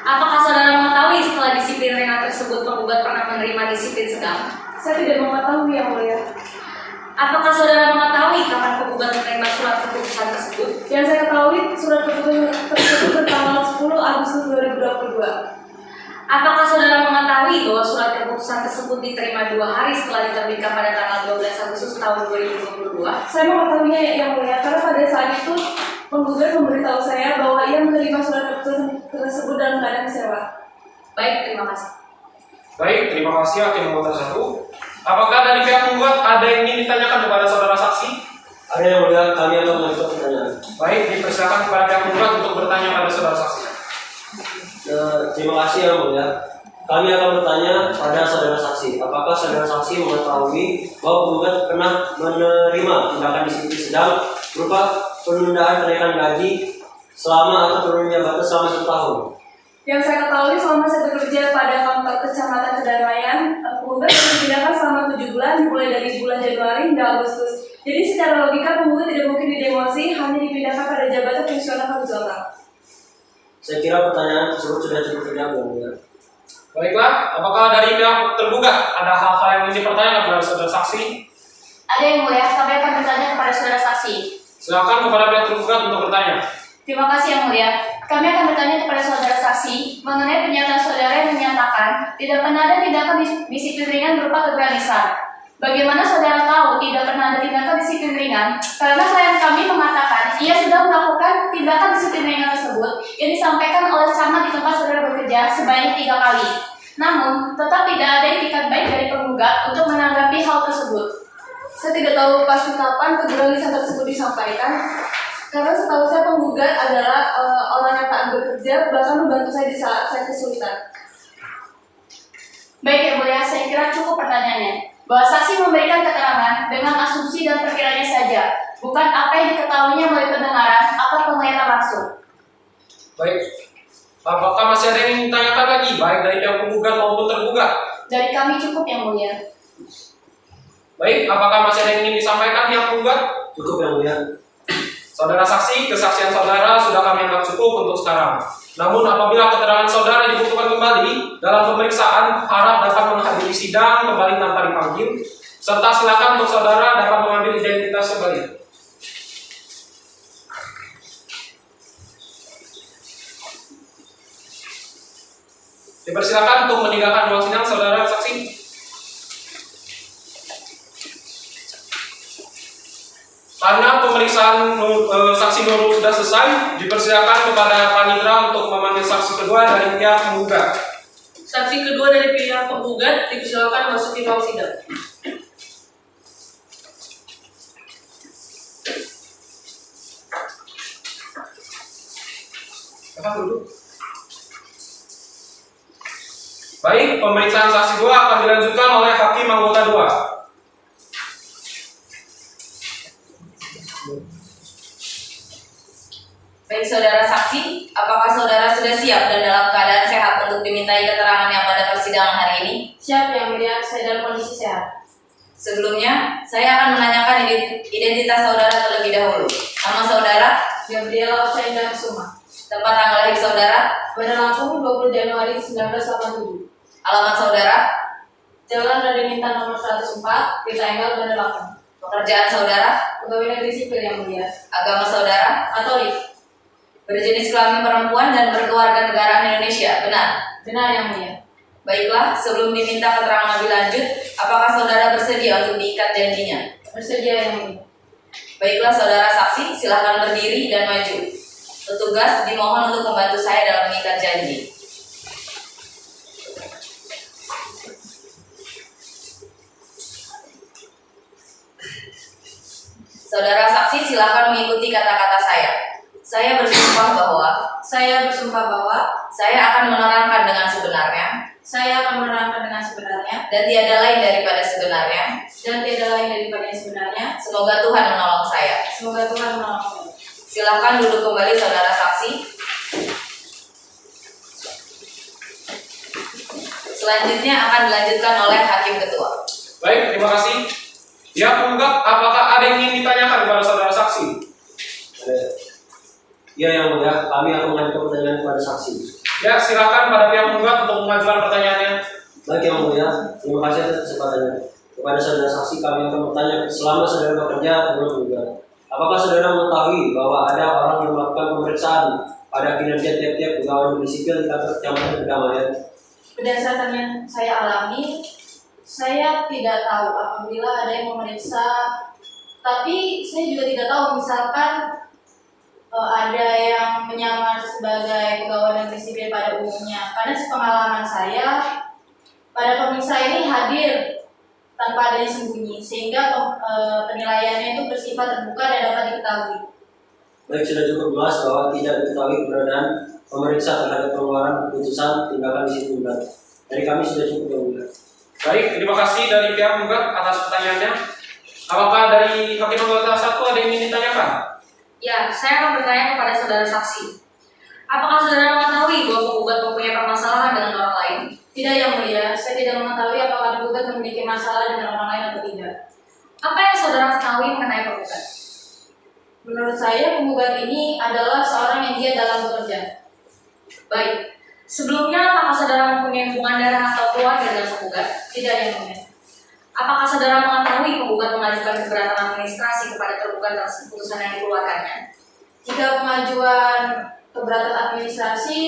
Apakah saudara mengetahui setelah disiplin ringan tersebut penggugat pernah menerima disiplin sedang? Saya tidak mengetahui yang mulia. Apakah saudara mengetahui kapan penggugat menerima surat keputusan tersebut? Yang saya ketahui surat keputusan tersebut bertanggal 10 Agustus 2022. Apakah saudara mengetahui bahwa surat keputusan tersebut diterima 2 hari setelah diterbitkan pada tanggal 12 Agustus tahun 2022? Saya mengetahuinya yang mulia karena pada saat itu penggugat memberitahu saya bahwa ia menerima surat keputusan tersebut dalam keadaan kecewa. Baik, terima kasih. Baik, terima kasih Hakim Anggota 1. Apakah dari pihak penggugat ada yang ingin ditanyakan kepada saudara saksi? Ada yang mulia, kami akan mengajukan pertanyaan. Baik, dipersilakan kepada pihak penggugat untuk bertanya pada saudara saksi. Terima kasih yang mulia. Kami akan bertanya pada saudara saksi. Apakah saudara saksi mengetahui bahwa penggugat pernah menerima tindakan disiplin sedang berupa penundaan kenaikan gaji selama atau turun jabatan selama 1 tahun? Yang saya ketahui selama saya bekerja pada kantor kecamatan Kedamaian, penggugat dipindahkan selama 7 bulan, mulai dari bulan Januari hingga Agustus. Jadi secara logika penggugat tidak mungkin didemosi, hanya dipindahkan pada jabatan fungsional horizontal. Saya kira pertanyaan tersebut sudah cukup terjawab yang mulia. Baiklah, apakah dari pihak tergugat ada hal-hal yang ingin dipertanyakan kepada saudara saksi? Ada yang mulia, kami akan bertanya kepada saudara saksi. Silakan kepada pihak tergugat untuk bertanya. Terima kasih yang mulia. Kami akan bertanya kepada saudara saksi mengenai pernyataan saudara yang menyatakan tidak pernah ada tindakan disiplin ringan berupa teguran lisan. Bagaimana saudara tahu tidak pernah ada tindakan disiplin ringan? Karena klien kami mengatakan ia sudah melakukan tindakan disiplin ringan tersebut yang disampaikan oleh camat di tempat saudara bekerja sebanyak 3 kali. Namun, tetap tidak ada etikat baik dari penggugat untuk menanggapi hal tersebut. Saya tidak tahu pasti kapan teguran lisan tersebut disampaikan, karena setahu saya penggugat adalah orang yang taat bekerja, bahkan membantu saya di saat saya kesulitan. Baik yang mulia, saya kira cukup pertanyaannya. Bahwa saksi memberikan keterangan dengan asumsi dan perkiraannya saja, bukan apa yang diketahuinya melalui pendengaran atau penglihatan langsung. Baik, apakah masih ada yang ingin ditanyakan lagi, baik dari pihak penggugat maupun tergugat? Dari kami cukup yang mulia. Baik, apakah masih ada yang ingin disampaikan pihak penggugat? Cukup yang mulia. Saudara saksi, kesaksian saudara sudah kami anggap cukup untuk sekarang. Namun apabila keterangan saudara dibutuhkan kembali dalam pemeriksaan, harap dapat menghadiri sidang kembali tanpa dipanggil, serta silakan untuk saudara dapat mengambil identitas kembali. Dipersilakan untuk meninggalkan ruang sidang saudara saksi. Karena pemeriksaan saksi Nurul sudah selesai, dipersilakan kepada Panitra untuk memanggil saksi kedua dari pihak penggugat. Saksi kedua dari pihak penggugat dipersilakan memasuki ruang sidang. Baik, pemeriksaan saksi 2 akan dilanjutkan oleh Hakim Anggota 2. Baik saudara saksi, apakah saudara sudah siap dan dalam keadaan sehat untuk dimintai keterangannya pada persidangan hari ini? Siap yang mulia, saya dalam kondisi sehat. Sebelumnya, saya akan menanyakan identitas saudara terlebih dahulu. Nama saudara? Gabriela Ocainda Kusuma. Tempat tanggal lahir saudara, Bandar Lampung 20 Januari 1987. alamat saudara, Jalan Raden Intan nomor 104, Pita Enggal, Bandar Lampung. pekerjaan saudara, Pegawai negeri sipil yang mulia. agama saudara, Katolik. berjenis kelamin perempuan dan berkeluarga negaraan Indonesia, benar? Benar yang mulia. Baiklah, sebelum diminta keterangan lebih lanjut, apakah saudara bersedia untuk diikat janjinya? Bersedia yang mulia. Baiklah saudara saksi, silakan berdiri dan maju. Petugas dimohon untuk membantu saya dalam mengikat janji. Saudara saksi silakan mengikuti kata-kata saya. Saya bersumpah bahwa Saya bersumpah bahwa saya akan menerangkan dengan sebenarnya saya akan menerangkan dengan sebenarnya dan tiada lain daripada sebenarnya. dan tiada lain daripada yang sebenarnya. Semoga Tuhan menolong saya. Semoga Tuhan menolong saya. Silakan duduk kembali saudara saksi. Selanjutnya akan dilanjutkan oleh Hakim Ketua. Baik, terima kasih. Ya, penggugat, apakah ada yang ingin ditanyakan kepada saudara saksi? Ya yang mulia, kami akan mengajukan pertanyaan kepada saksi. Ya, silakan pada pihak penggugat untuk mengajukan pertanyaannya. Baik yang mulia, terima kasih atas kesempatannya. Kepada saudara saksi kami akan bertanya, selama saudara bekerja dengan penggugat, apakah saudara mengetahui bahwa ada orang yang melakukan pemeriksaan pada kinerja tiap-tiap pegawai negeri sipil di kantor Kecamatan Kedamaian? Berdasarkan yang saya alami, saya tidak tahu apabila ada yang memeriksa. Tapi saya juga tidak tahu misalkan ada yang menyamar sebagai pegawai negeri sipil pada umumnya. Karena sepengalaman saya, pada pemeriksa ini hadir tanpa adanya sembunyi, sehingga penilaiannya itu bersifat terbuka dan dapat diketahui. Baik, sudah cukup jelas bahwa tidak diketahui keberadaan pemeriksa terhadap pengeluaran keputusan tindakan di situ. Dari kami sudah cukup yang mulia. Baik, terima kasih dari pihak penggugat atas pertanyaannya. Apakah dari Hakim Anggota 1 ada yang ingin ditanyakan? Ya, saya akan bertanya kepada saudara saksi. Apakah saudara mengetahui bahwa penggugat mempunyai permasalahan dengan orang lain? Tidak yang mulia, saya tidak mengetahui apakah penggugat memiliki masalah dengan orang lain atau tidak. Apa yang saudara ketahui mengenai penggugat? Menurut saya, penggugat ini adalah seorang yang giat dalam bekerja. Baik. Sebelumnya, apakah saudara mempunyai hubungan darah atau keluarga dengan penggugat? Tidak yang mulia. Apakah saudara mengetahui penggugat mengajukan keberatan administrasi kepada tergugat atas keputusan yang dikeluarkannya? Jika pengajuan keberatan administrasi,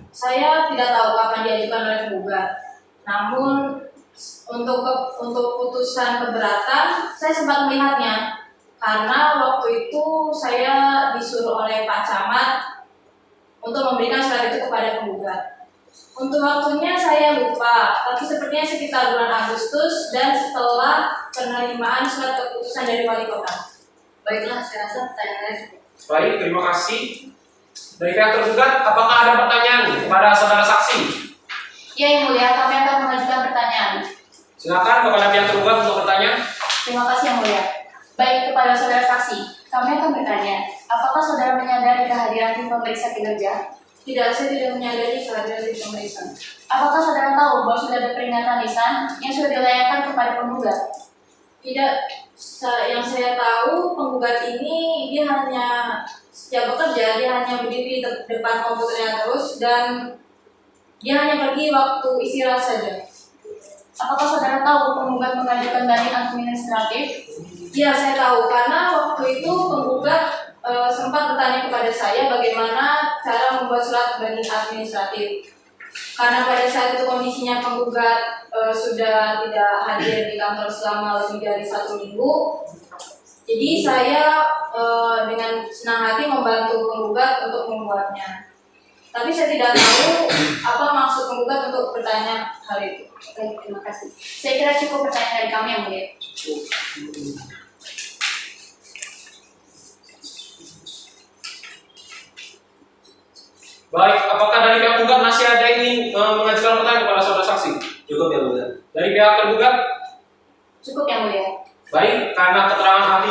saya tidak tahu kapan diajukan oleh penggugat. Namun untuk putusan keberatan, saya sempat melihatnya karena waktu itu saya disuruh oleh Pak Camat untuk memberikan surat itu kepada penggugat. Untuk waktunya saya lupa, tapi sepertinya sekitar bulan Agustus dan setelah penerimaan surat keputusan dari wali kota. Baiklah, saya rasa pertanyaannya cukup. Baik, terima kasih. Dari pihak tergugat, apakah ada pertanyaan kepada saudara saksi? Ya yang mulia, kami akan mengajukan pertanyaan. Silakan kepada pihak tergugat untuk bertanya. Terima kasih yang mulia. Baik, kepada saudara saksi, kami akan bertanya, apakah saudara menyadari kehadiran tim pemeriksa kinerja? Tidak, saya tidak menyadari kehadiran tim pemeriksa. Apakah saudara tahu bahwa sudah ada peringatan lisan yang sudah dilayangkan kepada penggugat? Tidak, yang saya tahu penggugat ini dia hanya setiap bekerja, dia hanya berdiri di depan komputernya terus dan dia hanya pergi waktu istirahat saja. Apakah saudara tahu penggugat mengajukan banding administratif? Ya, saya tahu karena waktu itu penggugat sempat bertanya kepada saya bagaimana cara membuat surat banding administratif. Karena pada saat itu kondisinya penggugat sudah tidak hadir di kantor selama lebih dari 1 minggu. Jadi saya dengan senang hati membantu penggugat untuk membuatnya. Tapi saya tidak tahu apa maksud penggugat untuk bertanya hal itu. Baik, terima kasih. Saya kira cukup pertanyaan dari kami yang mulia. Baik, apakah dari pihak tergugat masih ada yang ingin mengajukan pertanyaan kepada saudara saksi? Cukup yang mulia. Dari pihak tergugat? Cukup yang mulia. Baik, karena keterangan ahli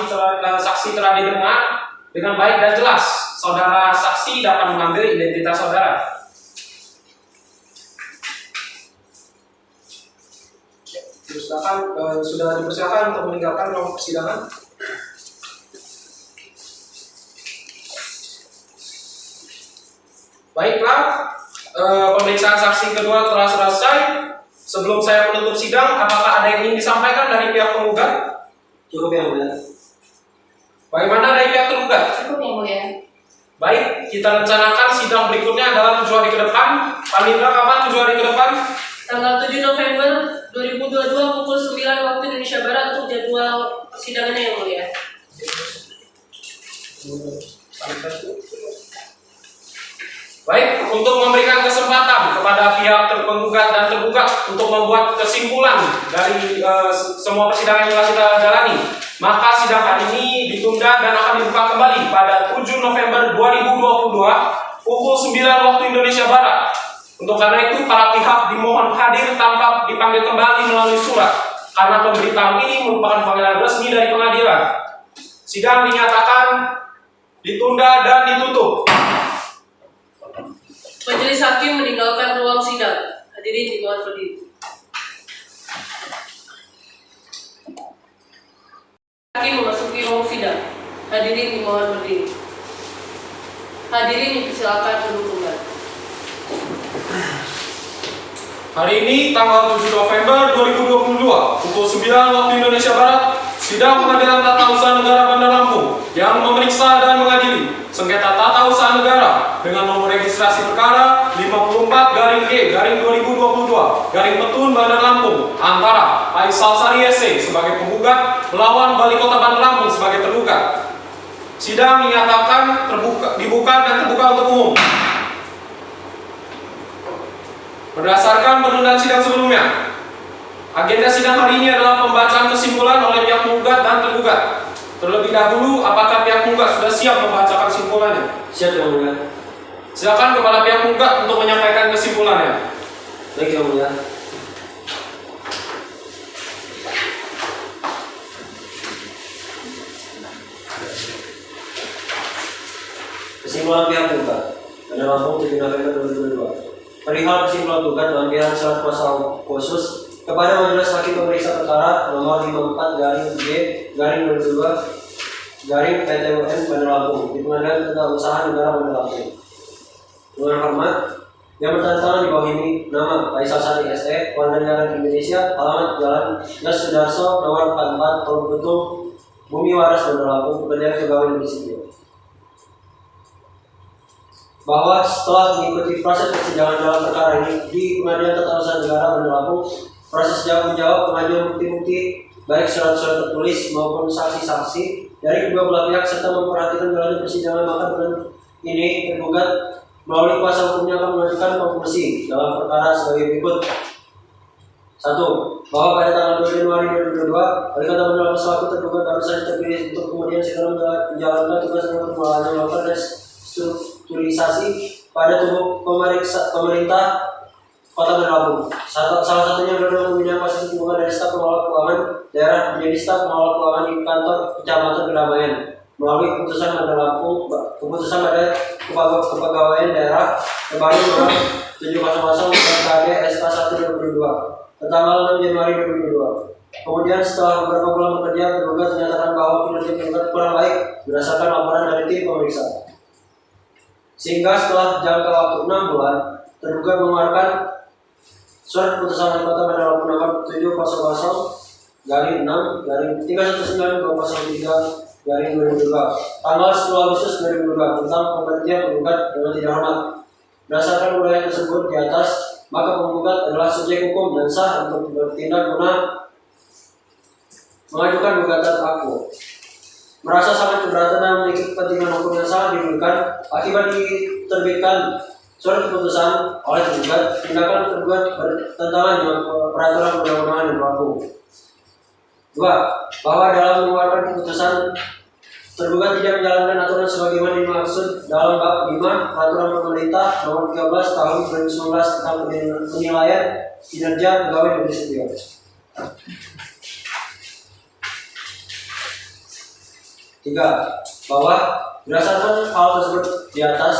saksi telah didengar dengan baik dan jelas, saudara saksi dapat mengambil identitas saudara. Silakan, sudah dipersilakan untuk meninggalkan ruang persidangan. Baiklah, pemeriksaan saksi kedua telah selesai. Sebelum saya menutup sidang, apakah ada yang ingin disampaikan dari pihak penggugat? Cukup yang mulia. Bagaimana dari pihak tergugat? Cukup yang mulia. Baik, kita rencanakan sidang berikutnya adalah 7 hari ke depan. Panindra, kapan 7 hari ke depan? Tanggal 7 November 2022 pukul 9 waktu Indonesia Barat untuk jadwal persidangannya yang mulia. Baik, untuk memberikan kesempatan kepada pihak terpenggugat dan tergugat untuk membuat kesimpulan dari semua persidangan yang telah kita jalani, maka sidang hari ini ditunda dan akan dibuka kembali pada 7 November 2022 pukul 9 waktu Indonesia Barat. Untuk karena itu, para pihak dimohon hadir tanpa dipanggil kembali melalui surat, karena pemberitahuan ini merupakan panggilan resmi dari pengadilan. Sidang dinyatakan ditunda dan ditutup. Majelis hakim meninggalkan ruang sidang. Hadirin dimohon berdiri. Hakim memasuki ruang sidang. Hadirin dimohon berdiri. Hadirin dipersilakan duduk kembali. Hari ini tanggal 7 November 2022 pukul 9 waktu Indonesia Barat, sidang pengadilan tata usaha negara Bandar Lampung yang memeriksa dan mengadili sengketa tata usaha negara dengan nomor registrasi perkara 54-E-2022 Bandar Lampung antara Faisal Sari SC sebagai penggugat melawan Bali Kota Bandar Lampung sebagai tergugat. Sidang dinyatakan dibuka dan terbuka untuk umum. Berdasarkan penundaan sidang sebelumnya, agenda sidang hari ini adalah pembacaan kesimpulan oleh pihak penggugat dan tergugat. Terlebih dahulu, apakah pihak penggugat sudah siap membacakan kesimpulannya? Siap yang mulia. Silakan kepada pihak penggugat untuk menyampaikan kesimpulannya. Baik yang mulia. Kesimpulan pihak penggugat Bandar Lampung 7 November 2022. Perihal kesimpulan gugat dalam pilihan surat kuasa khusus kepada Majelis Hakim Pemeriksa Perkara nomor 54-G-2022 PT UN Bandar Lampung di Pengadilan Tata Usaha Negara Bandar Lampung. Dengan hormat, yang bertanda di bawah ini nama Faisal Sari SE, warga negara Indonesia, alamat Jalan Gas Sudarso nomor 44 Tol Betung, Bumi Waras Bandar Lampung, pekerjaan pegawai negeri sipil. Bahwa setelah mengikuti proses persidangan dalam perkara ini di Pengadilan Tata Usaha Negara Bandar Lampung, proses jawab menjawab pengajuan bukti-bukti baik surat-surat tertulis maupun saksi-saksi dari kedua belah pihak serta memperhatikan berlanjut persidangan, maka dengan ini tergugat melalui kuasa hukumnya akan mengajukan konklusi dalam perkara sebagai berikut. 1. Bahwa pada tanggal 2 Januari 2022, Wali Kota Bandar Lampung selaku tergugat baru saja terpilih untuk kemudian segera menjalankan tugas dan melakukan restrukturisasi pada tubuh pemerintah Kota Bandar Lampung. Salah satunya adalah pemindahan posisi hubungan dari staf pengelola keuangan daerah menjadi staf pengelola keuangan di kantor Kecamatan Kedamaian melalui keputusan Bandar Lampung, keputusan pada kepegawaian daerah terbaru nomor 700 KD SK 1 2022 tanggal 6 Januari 2022. Kemudian setelah beberapa bulan bekerja, tergugat menyatakan bahwa kinerja tergugat kurang baik berdasarkan laporan dari tim pemeriksa. Sehingga setelah jangka waktu 6 bulan, tergugat mengeluarkan surat keputusan Wali Kota Bandar Lampung nomor 700-9-203-2022 tanggal 10 Agustus 2022 tentang pemberhentian penggugat dengan tidak hormat. Berdasarkan uraian tersebut di atas, maka penggugat adalah subjek hukum dan sah untuk bertindak guna mengajukan gugatan aku. Merasa sangat keberatan dan memiliki kepentingan hukum yang sangat dirugikan akibat diterbitkan surat keputusan oleh tergugat, tindakan tergugat bertentangan dengan peraturan undang-undangan yang berlaku. 2. Bahwa dalam mengeluarkan keputusan, tergugat tidak menjalankan aturan sebagaimana dimaksud dalam bab 5 Peraturan Pemerintah Nomor 13 Tahun 2019 tentang penilaian kinerja pegawai negeri sipil. 3. Bahwa berdasarkan hal tersebut di atas,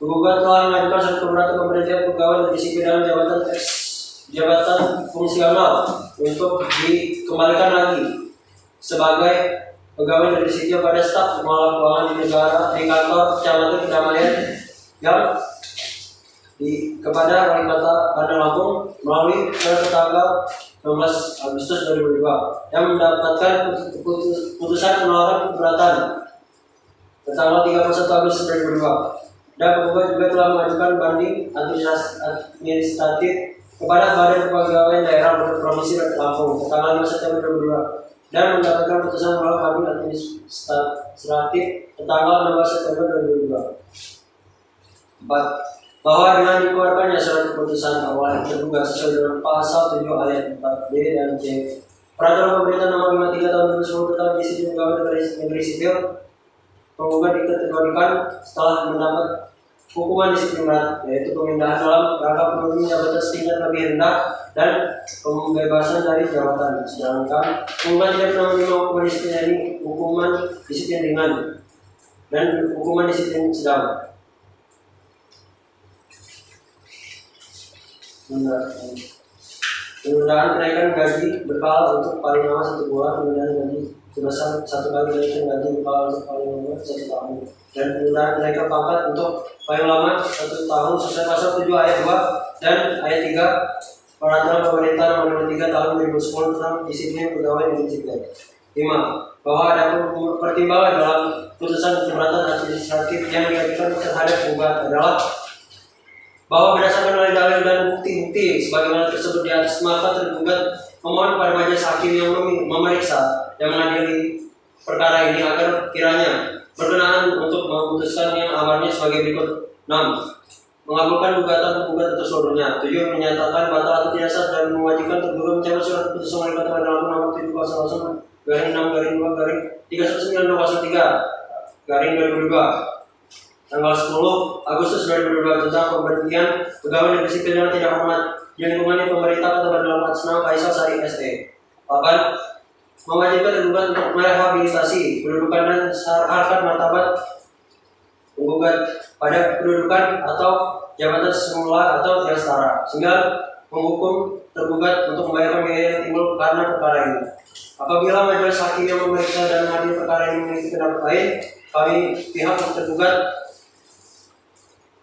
penggugat telah mengajukan surat keberatan pemberhentian pegawai negeri sipil dalam jabatan fungsional untuk dikembalikan lagi sebagai pegawai negeri sipil pada staf pengelola keuangan di kantor Kecamatan Kedamaian yang kepada Wali Kota Bandar Lampung melalui surat tanggal 16 Agustus 2002 yang mendapatkan putusan penolakan keberatan tanggal 31 Agustus 2002. Dan penggugat juga telah mengajukan banding administratif kepada Badan Kepegawaian Daerah Provinsi Lampung tanggal 5 September 2002 dan mendapatkan putusan menolak banding administratif tanggal 16 September 2002. 4. Bahwa dengan dikeluarkannya surat keputusan awal terduga sesuai dengan pasal 7 ayat 4 B dan C Peraturan Pemerintah Nomor 53 Tahun 2010 tentang Disiplin Pegawai Negeri Sipil, penggugat dikategorikan setelah mendapat hukuman disiplin berat, yaitu pemindahan dalam rangka penurunan jabatan setingkat lebih rendah dan pembebasan dari jabatan. Sedangkan penggugat tidak pernah menerima hukuman disiplin dari hukuman disiplin ringan dan hukuman disiplin sedang. Penundaan kenaikan gaji berkala untuk paling lama 1 bulan, penundaan gaji sebesar 1 kali kenaikan gaji berkala untuk paling lama 1 tahun, dan penundaan kenaikan pangkat untuk paling lama 1 tahun sesuai pasal 7 ayat 2 dan ayat 3 Peraturan Pemerintah Nomor 53 Tahun 2010 tentang Disiplin Pegawai Negeri Sipil. 5. Bahwa ada pertimbangan dalam putusan keberatan administratif yang diajukan terhadap penggugat adalah bahwa berdasarkan dalil dan bukti-bukti sebagaimana tersebut di atas, maka tergugat memohon kepada majelis hakim yang memeriksa dan mengadili perkara ini agar kiranya berkenan untuk memutuskan yang amarnya sebagai berikut. 6. Mengabulkan gugatan tergugat untuk seluruhnya. 7. Menyatakan batal atau tidak sah dan mewajibkan tergugat mencabut surat keputusan Wali Kota Bandar Lampung nomor 700/6/2-3 tanggal 10 Agustus 2022 tentang pemberhentian pegawai negeri sipil yang tidak hormat yang lingkungannya pemerintah Kota Bandar Lampung atas nama Faisal Sari SE. 8. Mewajibkan tergugat untuk merehabilitasi kedudukan dan harkat martabat penggugat pada kedudukan atau jabatan semula atau yang setara. 9. Menghukum tergugat untuk membayarkan biaya yang timbul karena perkara ini. Apabila majelis hakim yang memeriksa dan mengadili perkara ini memiliki pendapat lain, kami pihak tergugat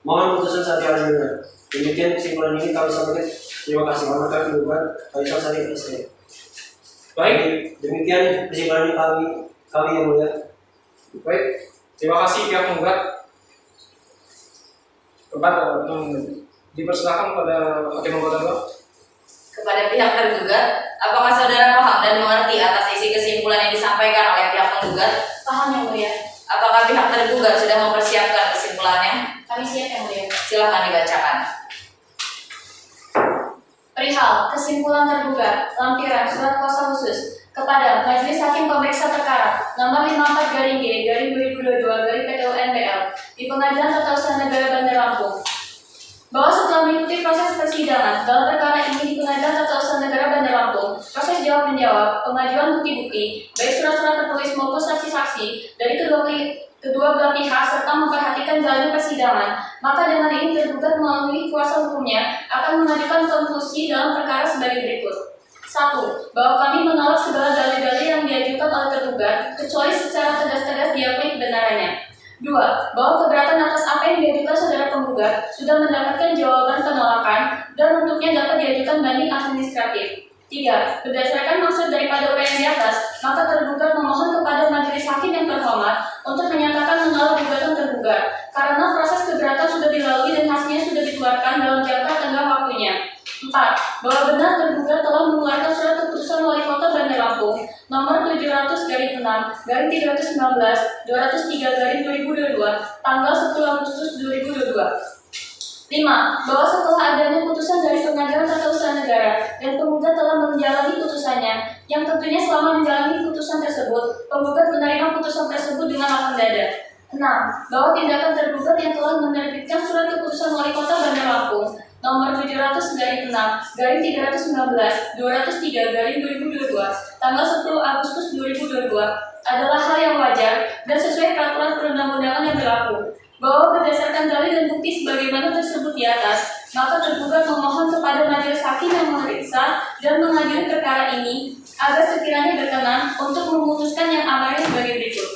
mohon putusan saat diajukan. Demikian kesimpulan ini kami sampaikan. Terima kasih. Mohon kami tergugat Faisal Sari SE. Baik, Demikian kesimpulan kami yang mulia. baik. Terima kasih pihak penggugat. Dipersilakan pada hakim anggota 2. Kepada pihak tergugat, apakah saudara paham dan mengerti atas isi kesimpulan yang disampaikan oleh pihak penggugat? Paham yang mulia. Apakah pihak tergugat sudah mempersiapkan kesimpulannya? Kami siap yang mulia. Silakan dibacakan. Perihal kesimpulan tergugat lampiran surat kuasa khusus kepada Majelis Hakim Pemeriksa Perkara nomor 54/2022/PTUNBL di Pengadilan Tata Usaha Negara Bandar Lampung bahwa setelah mengikuti proses persidangan dalam perkara ini di Pengadilan Tata Usaha Negara Bandar Lampung, proses jawab menjawab, pengajuan bukti-bukti, baik surat-surat tertulis maupun saksi-saksi dari kedua belah pihak serta memperhatikan jalannya persidangan, maka dengan ini tergugat melalui kuasa hukumnya akan mengajukan konklusi dalam perkara sebagai berikut. 1. Bahwa kami menolak segala dalil-dalil yang diajukan oleh tergugat kecuali secara tegas-tegas diakui kebenarannya. 2. Bahwa keberatan atas apa yang diajukan saudara penggugat sudah mendapatkan jawaban penolakan dan untuknya dapat diajukan banding administratif. 3. Berdasarkan maksud daripada uraian di atas, maka tergugat memohon kepada majelis hakim yang terhormat untuk menyatakan menolak gugatan tergugat karena proses keberatan sudah dilalui dan hasilnya sudah dikeluarkan dalam jangka tenggang waktunya. 4. Bahwa benar tergugat telah mengeluarkan surat keputusan Wali Kota Bandar Lampung nomor 700/6/319/203/2022 tanggal 10 Agustus 2022. 5. Bahwa setelah adanya putusan dari Pengadilan Tata Usaha Negara dan penggugat telah menjalani putusannya, yang tentunya selama menjalani putusan tersebut, penggugat menerima putusan tersebut dengan lapang dada. 6. Bahwa tindakan tergugat yang telah menerbitkan surat keputusan Wali Kota Bandar Lampung nomor 700/6/319/203/2022 tanggal 10 Agustus 2022 adalah hal yang wajar dan sesuai peraturan perundang-undangan yang berlaku. Bahwa berdasarkan dalil dan bukti sebagaimana tersebut di atas, maka tergugat memohon kepada majelis hakim yang memeriksa dan mengadili perkara ini agar sekiranya berkenan untuk memutuskan yang amarnya sebagai berikut.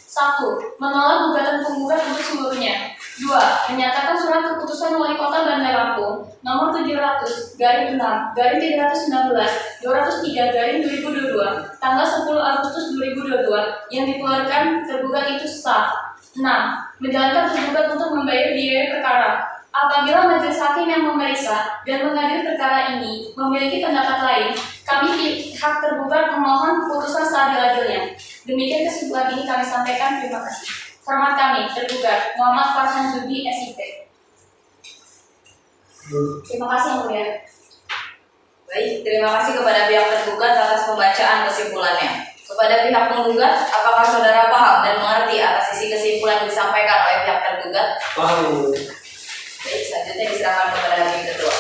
1. 1. Menolak gugatan penggugat untuk seluruhnya. 2. Menyatakan surat keputusan Wali Kota Bandar Lampung nomor 700/6/2003/2022 tanggal 10 Agustus 2022 yang dikeluarkan tergugat itu sah. 6. Menjalankan tergugat untuk membayar biaya perkara. Apabila majelis hakim yang memeriksa dan mengadili perkara ini memiliki pendapat lain, kami pihak tergugat memohon putusan seadil-adilnya. Demikian kesimpulan ini kami sampaikan. Terima kasih. Hormat kami, tergugat Muhammad Farhan Zudi, SIP. Terima kasih, Yang Mulia. Baik, terima kasih kepada pihak tergugat atas pembacaan kesimpulannya. Kepada pihak penggugat, apakah saudara paham dan mengerti atas isi kesimpulan yang disampaikan oleh pihak tergugat? Paham, Yang Mulia. Baik, selanjutnya diserahkan kepada hakim ketua.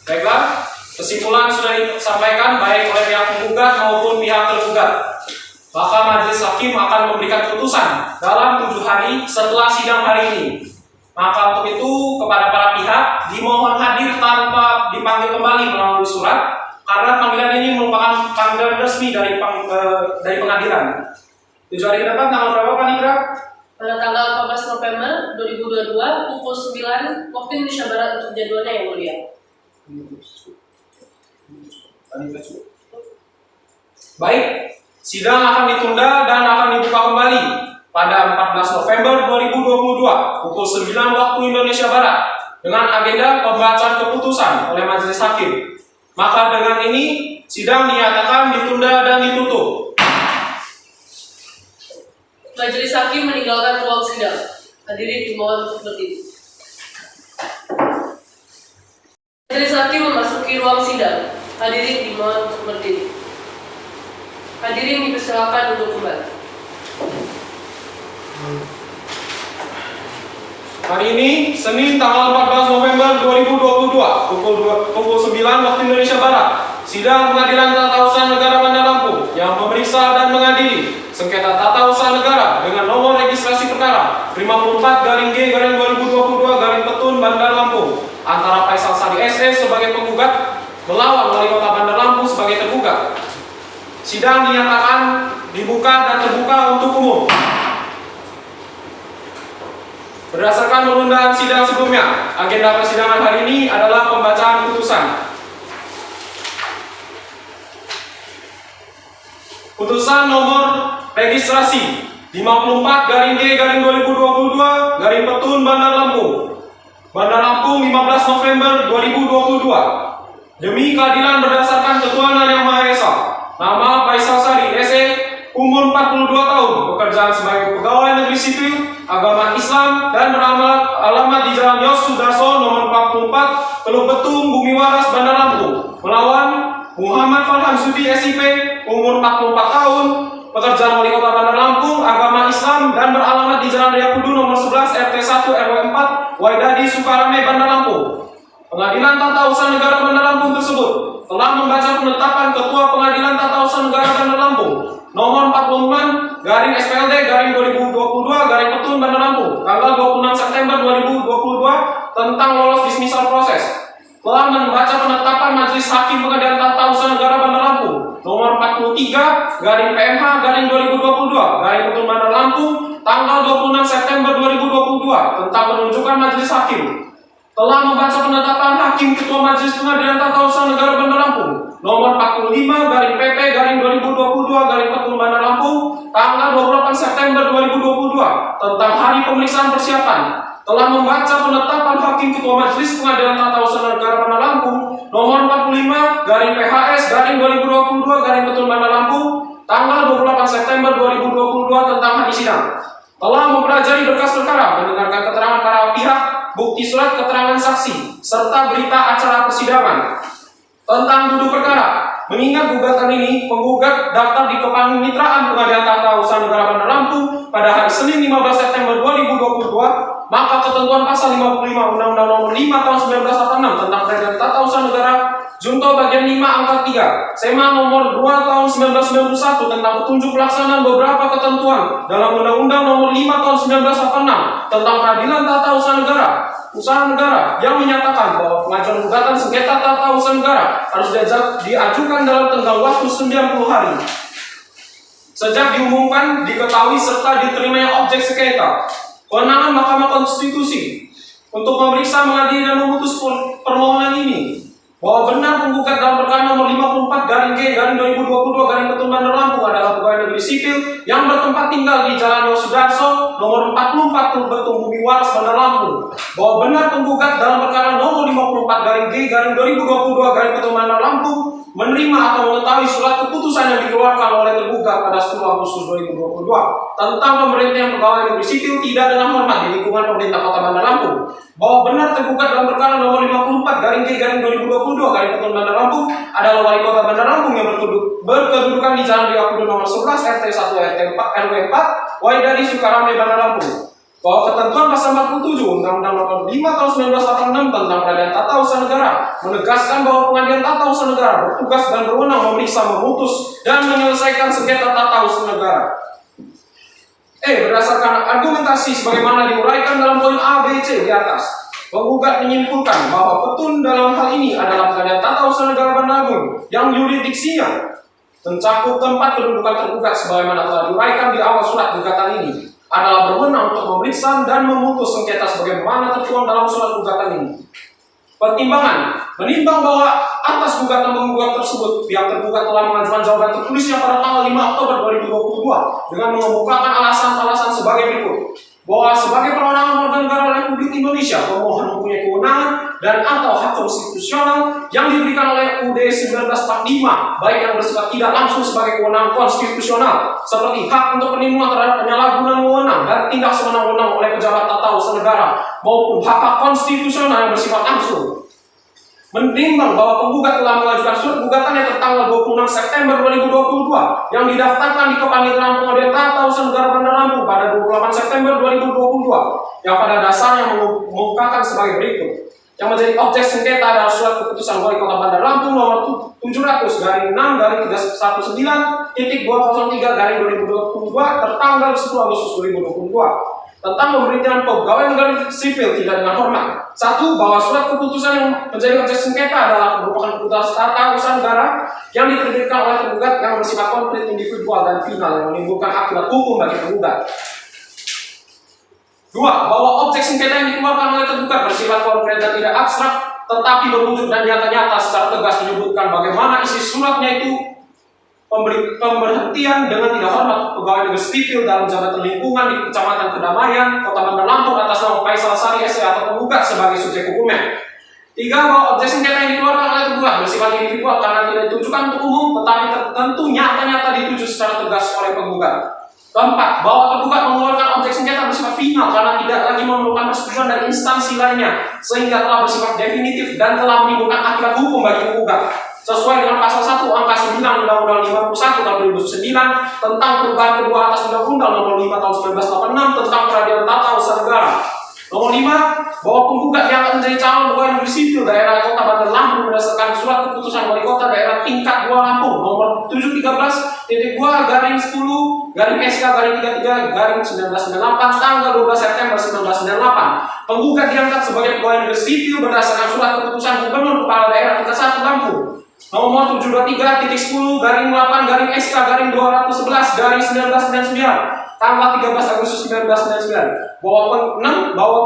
Baiklah, kesimpulan sudah disampaikan baik oleh pihak penggugat maupun pihak tergugat. Maka majelis hakim akan memberikan putusan dalam 7 hari setelah sidang hari ini. Maka untuk itu kepada para pihak dimohon hadir tanpa dipanggil kembali melalui surat karena panggilan ini merupakan panggilan resmi dari pengadilan. 7 hari ke depan tanggal berapa Pak Nindra? Pada tanggal 14 November 2022 pukul 9 waktu Indonesia Barat untuk jadwalnya, Yang Mulia. Baik, sidang akan ditunda dan akan dibuka kembali pada 14 November 2022 pukul 9 waktu Indonesia Barat dengan agenda pembacaan keputusan oleh majelis hakim. Maka dengan ini sidang dinyatakan ditunda dan ditutup. Majelis hakim meninggalkan ruang sidang. Hadirin dimohon untuk berdiri. Majelis hakim memasuki ruang sidang. Hadirin dimohon untuk berdiri. Hadirin dipersilakan untuk kembali. Hari ini Senin tanggal 14 November 2022 pukul 9 waktu Indonesia Barat. Sidang Pengadilan Tata Usaha Negara Bandar Lampung yang memeriksa dan mengadili sengketa tata usaha negara dengan nomor registrasi perkara 54-G-2022-Petun Bandar Lampung antara Faisal Sari SS sebagai penggugat melawan Wali Kota Bandar Lampung sebagai tergugat. Sidang dinyatakan dibuka dan terbuka untuk umum. Berdasarkan penundaan sidang sebelumnya, agenda persidangan hari ini adalah pembacaan putusan. Putusan nomor registrasi 54-G-2022-Petun Bandar Lampung. Bandar Lampung 15 November 2022. Demi keadilan berdasarkan ketuhanan yang Maha Esa. Nama Faisal Sari SE, umur 42 tahun, pekerjaan sebagai pegawai negeri sipil, agama Islam, dan beralamat di Jalan Yos Sudarso nomor 44, Teluk Betung, Bumi Waras, Bandar Lampung. Melawan Muhammad Farhan Zudi SIP, umur 44 tahun, pekerjaan Wali Kota Bandar Lampung, agama Islam, dan beralamat di Jalan Raya Kudu nomor 11 RT 1 RW 4 Waidadi Sukarame Bandar Lampung. Pengadilan Tata Usaha Negara Bandar Lampung tersebut telah membaca penetapan Ketua Pengadilan Tata Usaha Negara Bandar Lampung nomor 46-SPLD-2022-Petun Bandar Lampung tanggal 26 September 2022 tentang lolos dismissal proses. Telah membaca penetapan Majelis Hakim Pengadilan Tata Usaha Negara Bandar Lampung nomor 43-PMH-2022-Petun Bandar Lampung tanggal 26 September 2022 tentang penunjukan Majelis Hakim. Telah membaca penetapan Hakim Ketua Majelis Pengadilan Tata Usaha Negara Bandar Lampung nomor 45-PP-2022-Petun Bandar Lampung tanggal 28 September 2022 tentang hari pemeriksaan persiapan. Telah membaca penetapan Hakim Ketua Majelis Pengadilan Tata Usaha Negara Bandar Lampung nomor 45-PHS-2022-Petun Bandar Lampung tanggal 28 September 2022 tentang hari sidang. Telah mempelajari berkas perkara, mendengarkan keterangan para pihak, bukti surat keterangan saksi, serta berita acara persidangan. Tentang duduk perkara, mengingat gugatan ini penggugat daftar di Kepanitiaan Pengadilan Tata Usaha Negara Bandar Lampung pada hari Senin 15 September 2022, maka ketentuan pasal 55 Undang-Undang Nomor 5 Tahun 1986 tentang Pengadilan Tata Usaha Negara Junto Bagian 5 Angka 3 SEMA Nomor 2 Tahun 1991 tentang petunjuk pelaksanaan beberapa ketentuan dalam Undang-Undang Nomor 5 Tahun 1986 tentang Peradilan Tata Usaha Negara yang menyatakan bahwa pengajuan gugatan sengketa tata usaha negara harus diajukan dalam tenggang waktu 90 hari. Sejak diumumkan, diketahui serta diterimanya objek sengketa, kewenangan Mahkamah Konstitusi untuk memeriksa, mengadili, dan memutus permohonan ini bahwa benar penggugat dalam perkara nomor 54/G/2022 Bandar Lampung adalah pegawai negeri sipil yang bertempat tinggal di Jalan Yosudarso nomor 44 Betung Bumi Waras Bandar Lampung, bahwa benar penggugat dalam perkara nomor 54/G/2022 Bandar Lampung menerima atau mengetahui surat keputusan yang dikeluarkan oleh tergugat pada 10 Agustus 2022 tentang pemberhentian pegawai negeri sipil tidak dengan hormat di lingkungan pemerintah Kota Bandar Lampung, bahwa benar tergugat dalam perkara nomor 54/G/2022 Bandar Lampung adalah wali kota Bandar Lampung yang berkedudukan di Jalan Diakudu nomor 11 RT 1 RW 4 Waidari Sukarame Bandar Lampung, bahwa ketentuan pasal 47 Undang-Undang Nomor 5 Tahun 1986 tentang Peradilan Tata Usaha Negara menegaskan bahwa Pengadilan Tata Usaha Negara bertugas dan berwenang memeriksa, memutus, dan menyelesaikan sengketa tata usaha negara. Berdasarkan argumentasi sebagaimana diuraikan dalam poin A, B, C di atas, penggugat menyimpulkan bahwa petun dalam hal ini adalah Pengadilan Tata Usaha Negara Bandar Lampung yang yurisdiksinya mencakup tempat kedudukan tergugat sebagaimana telah diuraikan di awal surat gugatan ini adalah berwenang untuk memeriksa dan memutus sengketa sebagaimana tertuang dalam surat gugatan ini. Pertimbangan menimbang bahwa atas gugatan penggugat tersebut pihak tergugat telah mengajukan jawaban tertulisnya pada tanggal 5 Oktober 2022 dengan mengemukakan alasan-alasan sebagai berikut: bahwa sebagai perwenangan warga negara Republik Indonesia, pemohon mempunyai kewenangan dan atau hak konstitusional yang diberikan oleh UUD 1945, baik yang bersifat tidak langsung sebagai kewenangan konstitusional, seperti hak untuk perlindungan terhadap penyalahgunaan wewenang dan tindak sewenang-wenang oleh pejabat tata usaha negara, maupun hak konstitusional yang bersifat langsung. Menimbang bahwa penggugat telah mengajukan surat gugatan yang tertanggal 26 September 2022 yang didaftarkan di Kepanitraan Pengadilan Tata Usaha Negara Bandar Lampung pada 28 September 2022 yang pada dasarnya mengemukakan sebagai berikut. Yang menjadi objek sengketa adalah surat keputusan Wali Kota Bandar Lampung nomor 700/6/109.203/2022 tertanggal 10 Agustus 2022 tentang pemberhentian pegawai negeri sipil tidak dengan hormat. 1. Bahwa surat keputusan yang menjadi objek sengketa adalah merupakan keputusan tata usaha negara yang diterbitkan oleh tergugat yang bersifat konkret, individual, dan final yang menimbulkan akibat hukum bagi tergugat. 2. Bahwa objek sengketa yang dikeluarkan oleh tergugat bersifat konkret dan tidak abstrak, tetapi berwujud dan nyata-nyata secara tegas menyebutkan bagaimana isi suratnya itu pemberhentian dengan tidak hormat pegawai negeri sipil dalam jabatan lingkungan di Kecamatan Kedamaian, Kota Bandar Lampung atas nama Faisal Sari SE atau penggugat sebagai subjek hukumnya. 3. Bahwa objek sengketa yang dikeluarkan oleh tergugat bersifat individual karena tidak ditujukan untuk umum, tetapi tertentu nyata-nyata dituju secara tegas oleh penggugat. 4. Bahwa tergugat mengeluarkan objek sengketa bersifat final karena tidak lagi memerlukan persetujuan dari instansi lainnya, sehingga telah bersifat definitif dan telah menimbulkan akibat hukum bagi penggugat. Sesuai dengan pasal 1 angka 9 Undang-Undang 51 tahun 2009 tentang perubahan kedua atas Undang-Undang nomor 5 tahun 1986 tentang Peradilan Tata Usaha Negara. Nomor 5, bahwa penggugat yang akan menjadi calon pegawai negeri sipil daerah Kota Bandar Lampung berdasarkan surat keputusan Wali Kota Daerah Tingkat 2 Lampung nomor 713.2/SK-10/SK-33/1998 tanggal 12 September 1998. Penggugat diangkat sebagai pegawai negeri sipil berdasarkan surat keputusan Gubernur Kepala Daerah Tingkat 1 Lampung nomor 723.10/8/SK-211/1999 tanggal 13 Agustus 1999. Bahwa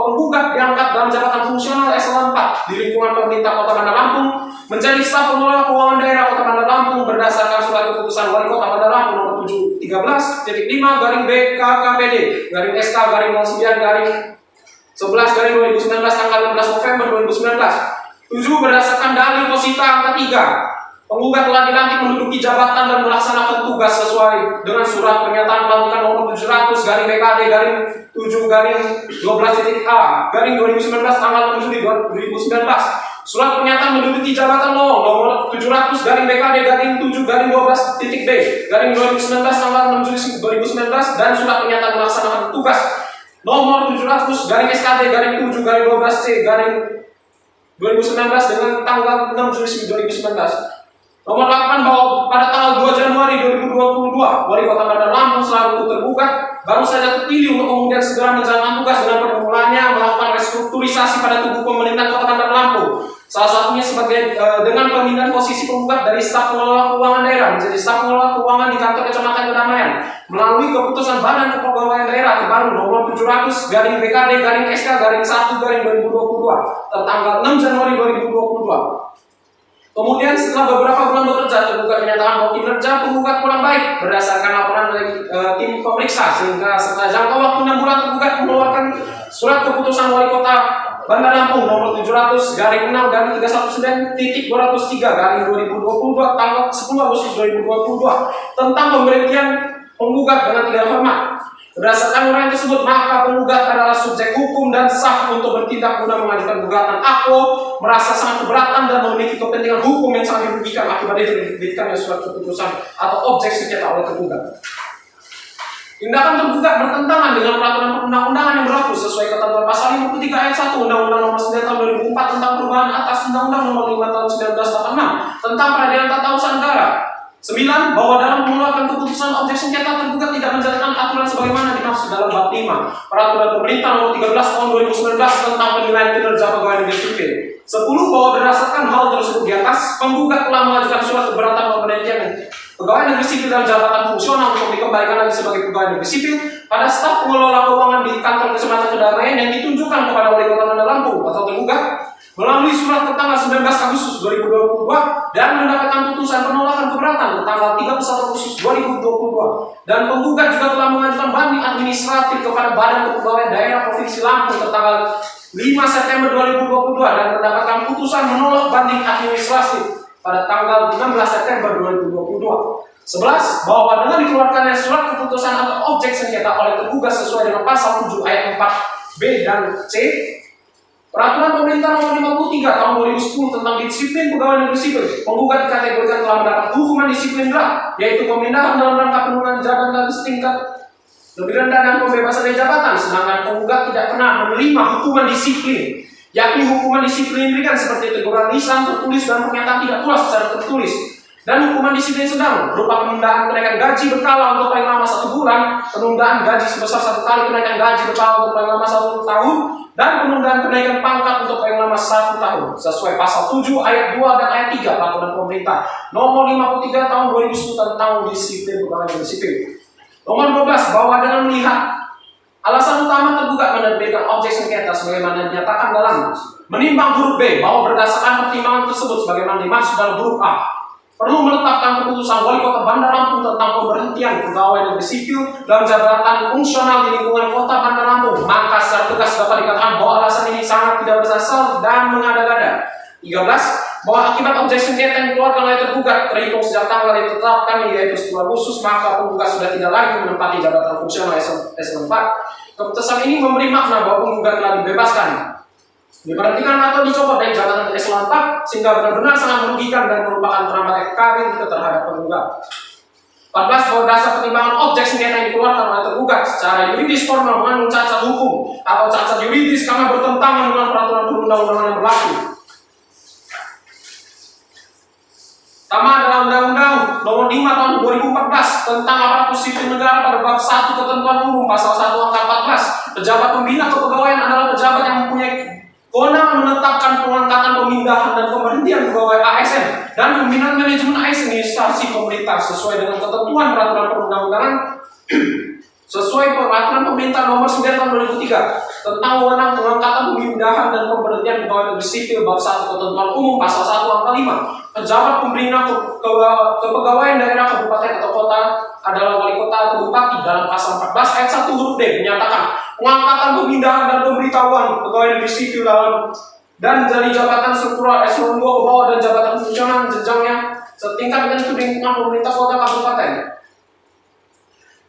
penggugat diangkat dalam jabatan fungsional eselon 4 di lingkungan pemerintah Kota Bandar Lampung menjadi staf pengelola keuangan daerah Kota Bandar Lampung berdasarkan surat keputusan Wali Kota Bandar Lampung nomor 713.5/BKKPD/SK/09/11/2019 tanggal 16 November 2019. 7. Berdasarkan dalil posita angka 3, penggugat telah dilantik menduduki jabatan dan melaksanakan tugas sesuai dengan surat pernyataan pelantikan nomor 700/BKD/7-12.A/2019 tanggal 7 2019. Surat pernyataan menduduki jabatan nomor 700/BKD/7-12.B/2019 tanggal 6 Juli 2019 dan surat pernyataan melaksanakan tugas nomor 700/SKD/7-12C/2019 dengan tanggal 6 Juli 2019. Nomor 8, bahwa pada tanggal 2 Januari 2022, Wali Kota Bandar Lampung selaku tergugat baru saja terpilih untuk kemudian segera menjalankan tugas dengan permulaannya melakukan restrukturisasi pada tubuh pemerintahan Kota Bandar Lampung. Salah satunya dengan pemindahan posisi penggugat dari staf pengelola keuangan daerah menjadi staf pengelola keuangan di kantor Kecamatan Kedamaian melalui keputusan Badan Kepegawaian Daerah terbaru nomor 700 garing BKD garing SK garing 1 garing 2022 tertanggal 6 Januari 2022. Kemudian setelah beberapa bulan bekerja, tergugat menyatakan bahwa kinerja penggugat kurang baik berdasarkan laporan dari tim pemeriksa, sehingga setelah jangka waktu 6 bulan tergugat mengeluarkan surat keputusan Wali Kota Bandar Lampung nomor 700 garing 6 garing 319.203 garing 2022 tanggal 10 Agustus 2022 tentang pemberhentian penggugat dengan tidak hormat. Berdasarkan uraian tersebut, maka penggugat adalah subjek hukum dan sah untuk bertindak guna mengajukan gugatan. Aku merasa sangat keberatan dan memiliki kepentingan hukum yang sangat dirugikan akibat diterbitkannya surat keputusan atau objek sengketa oleh tergugat. Tindakan tergugat bertentangan dengan peraturan perundang-undangan yang berlaku sesuai ketentuan pasal 53 ayat 1 Undang-Undang Nomor 9 Tahun 2004 tentang perubahan atas Undang-Undang Nomor 5 Tahun 1986 tentang Peradilan Tata Usaha Negara. 9. Bahwa dalam mengeluarkan keputusan objek sengketa tergugat tidak menjalankan aturan sebagaimana dimaksud dalam bab 5 Peraturan Pemerintah Nomor 13 Tahun 2019 tentang penilaian kinerja pegawai negeri sipil. 10. Bahwa berdasarkan hal tersebut di atas, penggugat telah mengajukan surat keberatan pemberhentian pegawai negeri sipil dalam jabatan fungsional untuk dikembalikan lagi sebagai pegawai negeri sipil pada staf pengelola keuangan di kantor Kecamatan Kedamaian yang ditunjukkan kepada Wali Kota Bandar Lampung atau tergugat melalui surat tertanggal 19 Agustus 2022 dan mendapatkan putusan penolakan keberatan tanggal 31 Agustus 2022 dan penggugat juga telah mengajukan banding administratif kepada Badan Kepegawaian Daerah Provinsi Lampung tertanggal 5 September 2022 dan mendapatkan putusan menolak banding administratif pada tanggal 16 September 2022. 11. Bahwa dengan dikeluarkannya surat keputusan atau objek sengketa oleh tergugat sesuai dengan pasal 7 ayat 4B dan C Peraturan Pemerintah Nomor 53 Tahun 2010 tentang disiplin pegawai negeri sipil, penggugat dikategorikan telah mendapat hukuman disiplin berat, yaitu pemindahan dalam rangka penurunan jabatan setingkat lebih rendah dan pembebasan dari jabatan, sedangkan penggugat tidak pernah menerima hukuman disiplin, yakni hukuman disiplin ringan seperti teguran lisan, tertulis dan pernyataan tidak puas secara tertulis. Dan hukuman disiplin sedang berupa penundaan kenaikan gaji berkala untuk paling lama 1 bulan, penundaan gaji sebesar 1 kali kenaikan gaji berkala untuk paling lama 1 tahun, dan penundaan kenaikan pangkat untuk paling lama 1 tahun sesuai pasal 7 ayat 2 dan ayat 3 Peraturan Pemerintah Nomor 53 Tahun 2010 tentang disiplin pegawai negeri sipil. Nomor 12. Bahwa dengan melihat alasan utama tergugat menerbitkan objek sengketa sebagaimana dinyatakan dalam menimbang huruf B bahwa berdasarkan pertimbangan tersebut sebagaimana dimaksud dalam huruf A perlu menetapkan keputusan Wali Kota Bandar Lampung tentang pemberhentian pegawai negeri sipil dalam jabatan fungsional di lingkungan Kota Bandar Lampung, maka secara tegas dapat dikatakan bahwa alasan ini sangat tidak berdasar dan mengada-ngada. 13. Bahwa akibat objek sengketa yang dikeluarkan oleh tergugat terhitung sejak tanggal ditetapkan yaitu 10 Agustus, maka penggugat sudah tidak lagi menempati jabatan fungsional eselon 4. Keputusan ini memberi makna bahwa penggugat telah dibebaskan, diberhentikan atau dicopot dari jabatan eselon 4 sehingga benar-benar sangat merugikan dan merupakan teramat karir terhadap penggugat. 14. Bahwa dasar pertimbangan objek sengketa yang dikeluarkan oleh tergugat secara yuridis formal mengandung cacat hukum atau cacat yuridis karena bertentangan dengan peraturan perundang-undangan yang berlaku. Pertama adalah Undang-Undang Nomor 5 Tahun 2014 tentang aparatur sipil negara pada bab 1 ketentuan umum pasal 1 angka 14. Pejabat pembina kepegawaian adalah pejabat yang mempunyai kewenangan menetapkan pengangkatan, pemindahan dan pemberhentian pegawai ASN dan pembinaan manajemen ASN di instansi pemerintah sesuai dengan ketentuan peraturan perundang-undangan sesuai peraturan pemerintah nomor 9 tahun 2003 tentang wewenang pengangkatan, pemindahan dan pemberhentian pegawai negeri sipil bab 1 ketentuan umum pasal 1 angka 5. Pejabat pembina kepegawaian daerah kabupaten atau kota adalah wali kota atau bupati dalam pasal 14 ayat 1 huruf D menyatakan pengangkatan, pemindahan dan pemberitahuan pegawai negeri sipil dalam dan dari jabatan struktural eselon 2 ke bawah dan jabatan fungsional jenjangnya setingkat dengan itu lingkungan pemerintah kota kabupaten.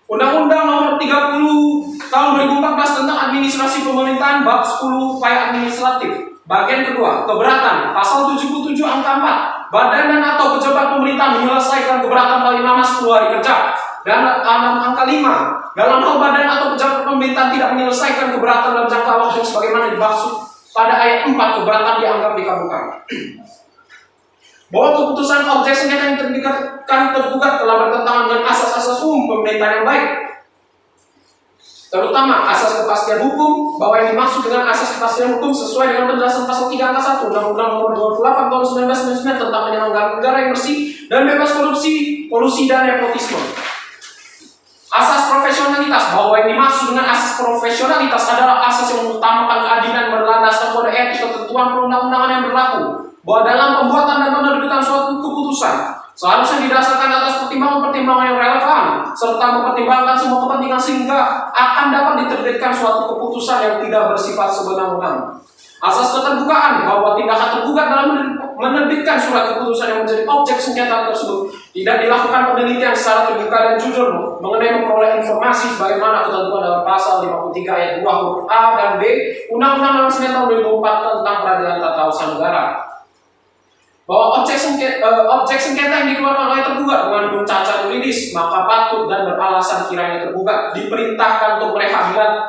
Undang-Undang Nomor 30 Tahun 2014 tentang administrasi pemerintahan bab 10 upaya administratif. Bagian kedua, keberatan. Pasal 77 angka 4. Badan dan atau pejabat pemerintah menyelesaikan keberatan paling lama 10 hari kerja. Dan angka 5. Dalam hal badan atau pejabat pemerintah tidak menyelesaikan keberatan dalam jangka waktu sebagaimana dimaksud pada ayat 4, keberatan dianggap dikabulkan. Bahwa keputusan objek sengketa yang terbitkan tergugat telah bertentangan dengan asas-asas umum pemerintahan yang baik, terutama asas kepastian hukum, bahwa yang dimaksud dengan asas kepastian hukum sesuai dengan penjelasan pasal 3 angka 1 Undang-Undang Nomor 28 Tahun 1999 tentang penyelenggaraan negara yang bersih dan bebas korupsi, kolusi dan nepotisme. Asas profesionalitas, bahwa yang dimaksud dengan asas profesionalitas adalah asas yang mengutamakan keadilan berlandaskan kode etik ketentuan perundang-undangan yang berlaku, bahwa dalam pembuatan dan penerbitan suatu keputusan seharusnya didasarkan atas pertimbangan-pertimbangan yang relevan serta mempertimbangkan semua kepentingan sehingga akan dapat diterbitkan suatu keputusan yang tidak bersifat sewenang-wenang. Asas keterbukaan, bahwa tindakan tergugat dalam menerbitkan surat keputusan yang menjadi objek sengketa tersebut tidak dilakukan penelitian secara terbuka dan jujur mengenai memperoleh informasi sebagaimana ketentuan dalam pasal 53 ayat 2 huruf A dan B Undang-Undang Nomor 9 Tahun 2004 tentang Peradilan Tata Usaha Negara. Bahwa objek sengketa yang dikeluarkan oleh tergugat mengandung cacat yuridis, maka patut dan beralasan kiranya tergugat diperintahkan untuk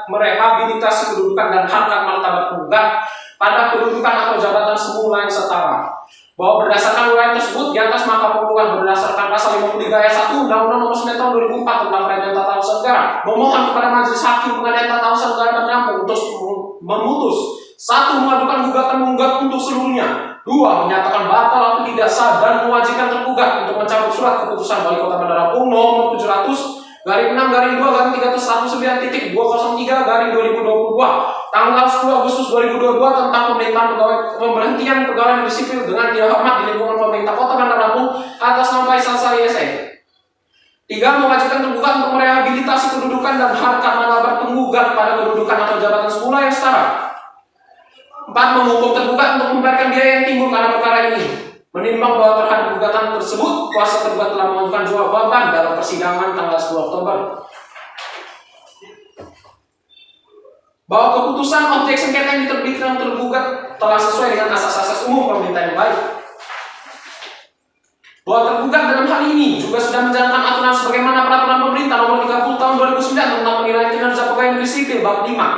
merehabilitasi kedudukan dan harkat martabat tergugat pada kedudukan atau jabatan semula yang setara. Bahwa berdasarkan uraian tersebut di atas maka penggugat berdasarkan pasal 53 ayat 1 Undang-Undang Nomor 9 Tahun 2004 tentang Peradilan Tata Usaha Negara memohon kepada Majelis Hakim Pengadilan Tata Usaha Negara Bandar Lampung untuk memutus 1. Mengajukan gugatan menggugat untuk seluruhnya, 2. Menyatakan batal atau tidak sah dan mewajibkan tergugat untuk mencabut surat keputusan Wali Kota Bandar Lampung nomor 700/6/2/319.203/2022 tanggal 10 Agustus 2022 tentang pemberhentian pegawai negeri sipil dengan tidak hormat di lingkungan pemerintah Kota Bandar Lampung atas nama Faisal Sari SE. 3. Mewajibkan tergugat untuk merehabilitasi kedudukan dan harkat martabat penggugat pada kedudukan atau jabatan semula yang setara. 4. Menghukum tergugat untuk membayarkan biaya yang timbul karena perkara ini. Menimbang bahwa terhadap gugatan tersebut, kuasa tergugat telah mengajukan jawaban dalam persidangan tanggal 10 Oktober. Bahwa keputusan objek sengketa yang diterbitkan tergugat telah sesuai dengan asas-asas umum pemerintahan yang baik. Bahwa tergugat dalam hal ini juga sudah menjalankan aturan sebagaimana peraturan pemerintah nomor 30 tahun 2009 tentang penilaian kinerja pegawai negeri sipil bab 5.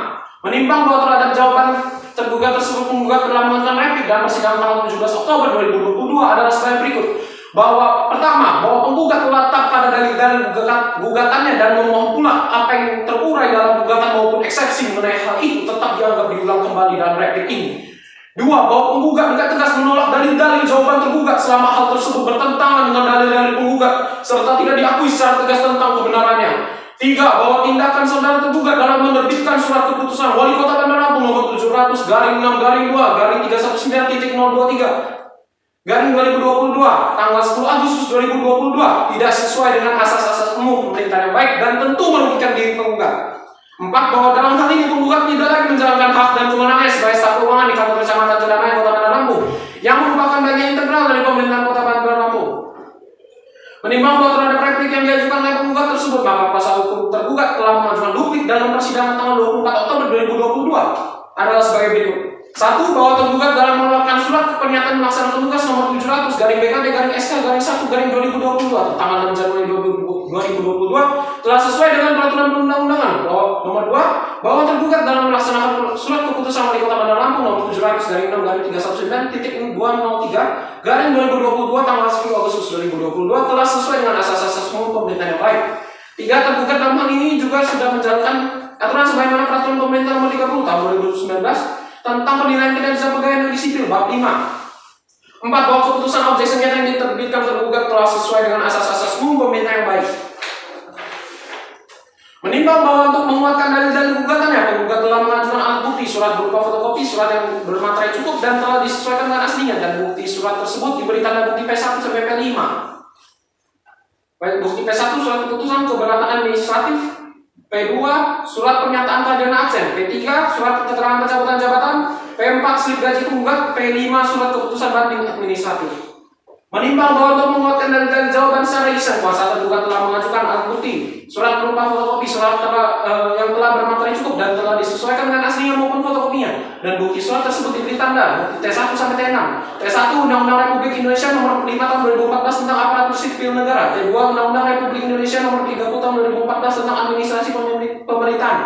Menimbang bahwa terhadap jawaban tergugat tersebut penggugat telah melakukan replik dalam persidangan tanggal 17 Oktober 2022 adalah sebagai berikut. Bahwa pertama, bahwa penggugat telah tetap pada dalil-dalil gugatannya dan memohon pula apa yang terurai dalam gugatan maupun eksepsi mengenai hal itu tetap dianggap diulang kembali dalam replik ini. 2. Bahwa penggugat dengan tegas menolak dalil-dalil jawaban tergugat selama hal tersebut bertentangan dengan dalil-dalil penggugat serta tidak diakui secara tegas tentang kebenarannya. 3. Bahwa tindakan saudara tergugat dalam menerbitkan surat keputusan Wali Kota Bandar Lampung nomor 700/6/2/319/2022 tanggal 10 Agustus 2022 tidak sesuai dengan asas-asas umum pemerintahan yang baik dan tentu merugikan diri penggugat. 4. Bahwa dalam hal ini penggugat tidak lagi menjalankan hak dan kewenangannya sebagai staf keuangan di kantor Kecamatan Cedamaya Kota Bandar Lampung yang merupakan bagian integral dari pemerintahan Kota Bandar Lampung. Menimbang bahwa terhadap replik yang diajukan oleh penggugat tersebut, maka kuasa hukum tergugat telah mengajukan duplik dalam persidangan tanggal 24 Oktober 2022 adalah sebagai berikut. 1. Bahwa tergugat dalam mengeluarkan surat pernyataan melaksanakan tugas nomor 700/BKD/SK/1/2022 tanggal 6 Januari 2022 telah sesuai dengan peraturan perundang-undangan. Nomor 2. Bahwa tergugat dalam melaksanakan surat keputusan Wali Kota Bandar Lampung nomor 700/6/319/203/2022 tanggal 10 Agustus 2022 telah sesuai dengan asas-asas umum pemerintahan yang baik. 3. Tergugat dalam hal ini juga sudah menjalankan aturan sebagaimana peraturan pemerintah nomor 30 tahun 2019 tentang penilaian kinerja pegawai negeri sipil bab 5. 4. Bahwa keputusan objek sengketa yang diterbitkan tergugat telah sesuai dengan asas-asas umum pemerintah yang baik. Menimbang bahwa untuk menguatkan dalil-dalil gugatannya, penggugat telah mengajukan alat bukti surat berupa fotokopi surat yang bermaterai cukup dan telah disesuaikan dengan aslinya, dan bukti surat tersebut diberi tanda bukti P1 sampai P5. Bukti P1 surat keputusan keberatan administratif, P2 surat pernyataan keadaan absen, P3 surat keterangan pencabutan jabatan, P4 slip gaji penggugat, P5 surat keputusan banding administratif. Menimbang bahwa untuk menguatkan dalil-dalil jawaban secara lisan, kuasa tergugat telah mengajukan alat bukti surat berupa fotokopi surat yang telah bermateri cukup dan telah disesuaikan dengan aslinya maupun fotokopinya, dan bukti surat tersebut diberi tanda bukti T1 sampai T6. T1 Undang-Undang Republik Indonesia nomor 5 tahun 2014 tentang aparatur sipil negara. T2 Undang-Undang Republik Indonesia nomor 30 tahun 2014 tentang administrasi pemerintahan.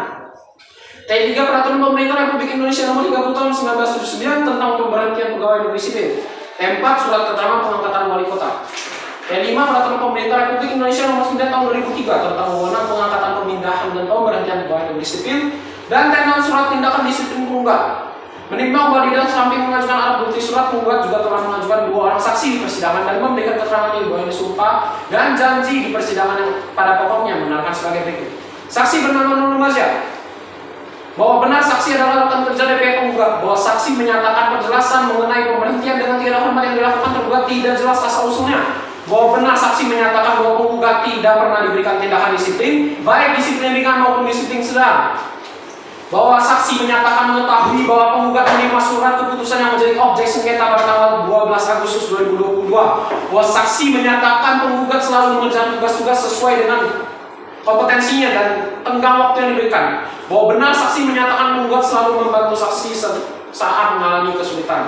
T3 Peraturan Pemerintah Republik Indonesia nomor 30 tahun 1979 tentang pemberhentian pegawai negeri sipil. T4 Surat Keterangan Pengangkatan Wali Kota. T5 Peraturan Pemerintah Republik Indonesia nomor 9 tahun 2003 tentang wewenang pengangkatan, pemindahan dan pemberhentian pegawai negeri sipil. Dan T6 Surat Tindakan Disiplin Penggugat. Menimbang bahwa di dalam samping mengajukan alat bukti surat, penggugat juga telah mengajukan 2 orang saksi saksi di persidangan dan memberikan keterangan yang boleh disumpah dan janji di persidangan yang pada pokoknya menerangkan sebagai berikut. Saksi bernama Nur Mazia, bahwa benar saksi adalah rekan kerja dari pihak penggugat, bahwa saksi menyatakan penjelasan mengenai pemberhentian dengan tidak hormat yang dilakukan tergugat tidak jelas asal usulnya, bahwa benar saksi menyatakan bahwa penggugat tidak pernah diberikan tindakan disiplin, baik disiplin ringan maupun disiplin sedang, bahwa saksi menyatakan mengetahui bahwa penggugat menerima surat keputusan yang menjadi objek sengketa pada tanggal 12 Agustus 2022, bahwa saksi menyatakan penggugat selalu mengerjakan tugas-tugas sesuai dengan kompetensinya dan tenggang waktu yang diberikan, bahwa benar saksi menyatakan penggugat selalu membantu saksi saat mengalami kesulitan.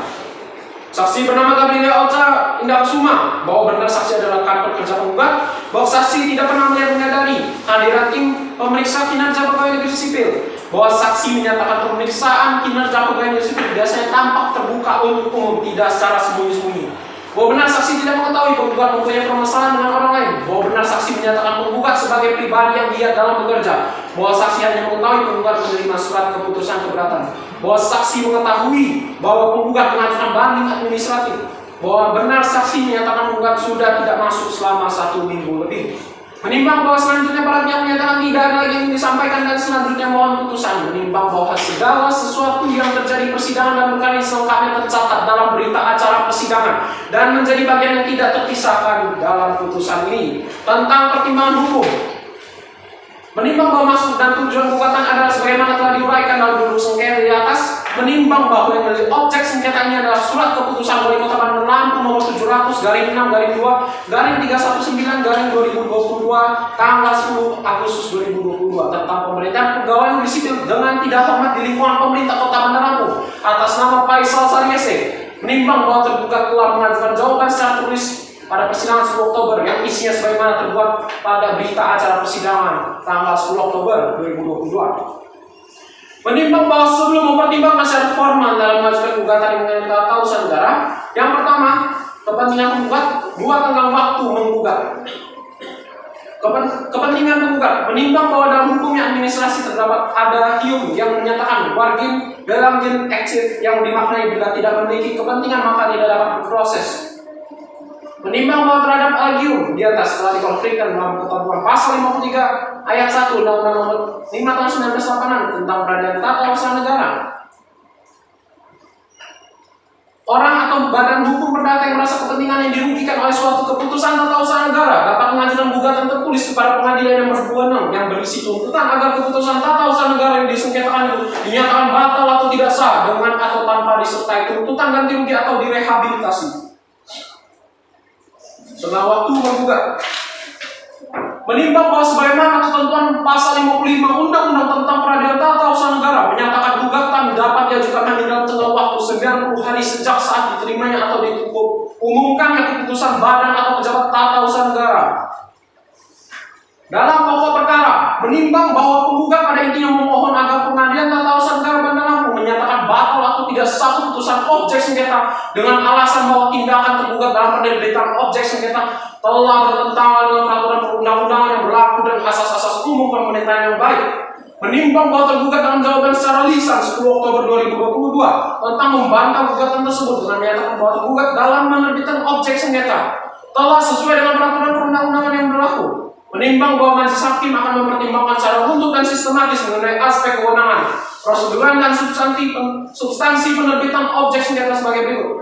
Saksi bernama Gabriela Ocha Indah Kusuma, bahwa benar saksi adalah rekan pekerja penggugat, bahwa saksi tidak pernah melihat menyadari kehadiran tim pemeriksa kinerja pegawai negeri sipil, bahwa saksi menyatakan pemeriksaan kinerja pegawai negeri sipil biasanya tampak terbuka untuk umum, tidak secara sembunyi-sembunyi, bahwa benar saksi tidak mengetahui penggugat mempunyai permasalahan dengan orang lain, bahwa benar saksi menyatakan penggugat sebagai pribadi yang giat dalam bekerja, bahwa saksi hanya mengetahui penggugat menerima surat keputusan keberatan, bahwa saksi mengetahui bahwa penggugat mengajukan banding administratif, bahwa benar saksi menyatakan penggugat sudah tidak masuk selama 1 minggu lebih. Menimbang bahwa selanjutnya para pihak menyatakan tidak ada lagi yang disampaikan dan selanjutnya mohon putusan. Menimbang bahwa segala sesuatu yang terjadi persidangan dan berkali selengkapnya tercatat dalam berita acara persidangan dan menjadi bagian yang tidak terpisahkan dalam putusan ini. Tentang pertimbangan hukum, menimbang bahwa maksud dan tujuan gugatan adalah sebagaimana telah diuraikan dalam duduk sengketa di atas, menimbang bahwa yang menjadi objek sengketa ini adalah surat keputusan Wali Kota Bandar Lampung nomor 700/6/2/319/2022 tanggal 10 Agustus 2022 tentang pemerintahan pegawai negeri sipil dengan tidak hormat di lingkungan pemerintah Kota Bandar Lampung atas nama Faisal Sariese, menimbang bahwa tergugat telah mengajukan jawaban secara tulis pada persidangan 10 Oktober yang isinya sebagaimana terbuat pada berita acara persidangan tanggal 10 Oktober 2022. Menimbang bahwa sebelum mempertimbangkan syarat formal dalam mengajukan gugatan mengenai tata usaha negara, yang pertama, kepentingan penggugat, 2 tenggang waktu menggugat. Kepentingan penggugat, menimbang bahwa dalam hukumnya administrasi terdapat ada hium yang menyatakan bargain dalam gen active yang dimaknai bila tidak memiliki kepentingan maka tidak dapat berproses. Menimbang bahwa terhadap agium di atas telah dikonflikkan dalam ketentuan pasal 53 ayat 1 Undang-Undang Nomor 5 Tahun 1986 tentang peradilan tata usaha negara. Orang atau badan hukum perdata yang merasa kepentingan yang dirugikan oleh suatu keputusan tata usaha negara dapat mengajukan gugatan tertulis kepada pengadilan yang berwenang yang berisi tuntutan agar keputusan tata usaha negara yang disengketakan itu dinyatakan batal atau tidak sah dengan atau tanpa disertai tuntutan ganti rugi atau direhabilitasi. Setelah waktu menggugat, menimbang bahwa sebagaimana ketentuan pasal 55 Undang-Undang tentang peradilan tata usaha negara menyatakan gugatan dapat diajukan hanya dalam tenggang waktu 90 hari sejak saat diterimanya atau diumumkannya keputusan badan atau pejabat tata usaha negara. Dalam pokok perkara, menimbang bahwa penggugat pada intinya memohon agar pengadilan tata usaha negara Bandar Lampung menyatakan batal atau tidak sah keputusan objek sengketa dengan alasan bahwa tindakan tergugat dalam penerbitan objek sengketa telah bertentangan dengan peraturan perundang-undangan yang berlaku dan asas-asas umum pemerintahan yang baik. Menimbang bahwa tergugat dalam jawaban secara lisan 10 Oktober 2022 tentang membantah gugatan tersebut dengan menyatakan bahwa tergugat dalam menerbitkan objek sengketa telah sesuai dengan peraturan perundang-undangan yang berlaku. Menimbang bahwa majelis hakim akan mempertimbangkan secara runtut dan sistematis mengenai aspek kewenangan, proseduran dan substansi penerbitan objek sengketa sebagai berikut.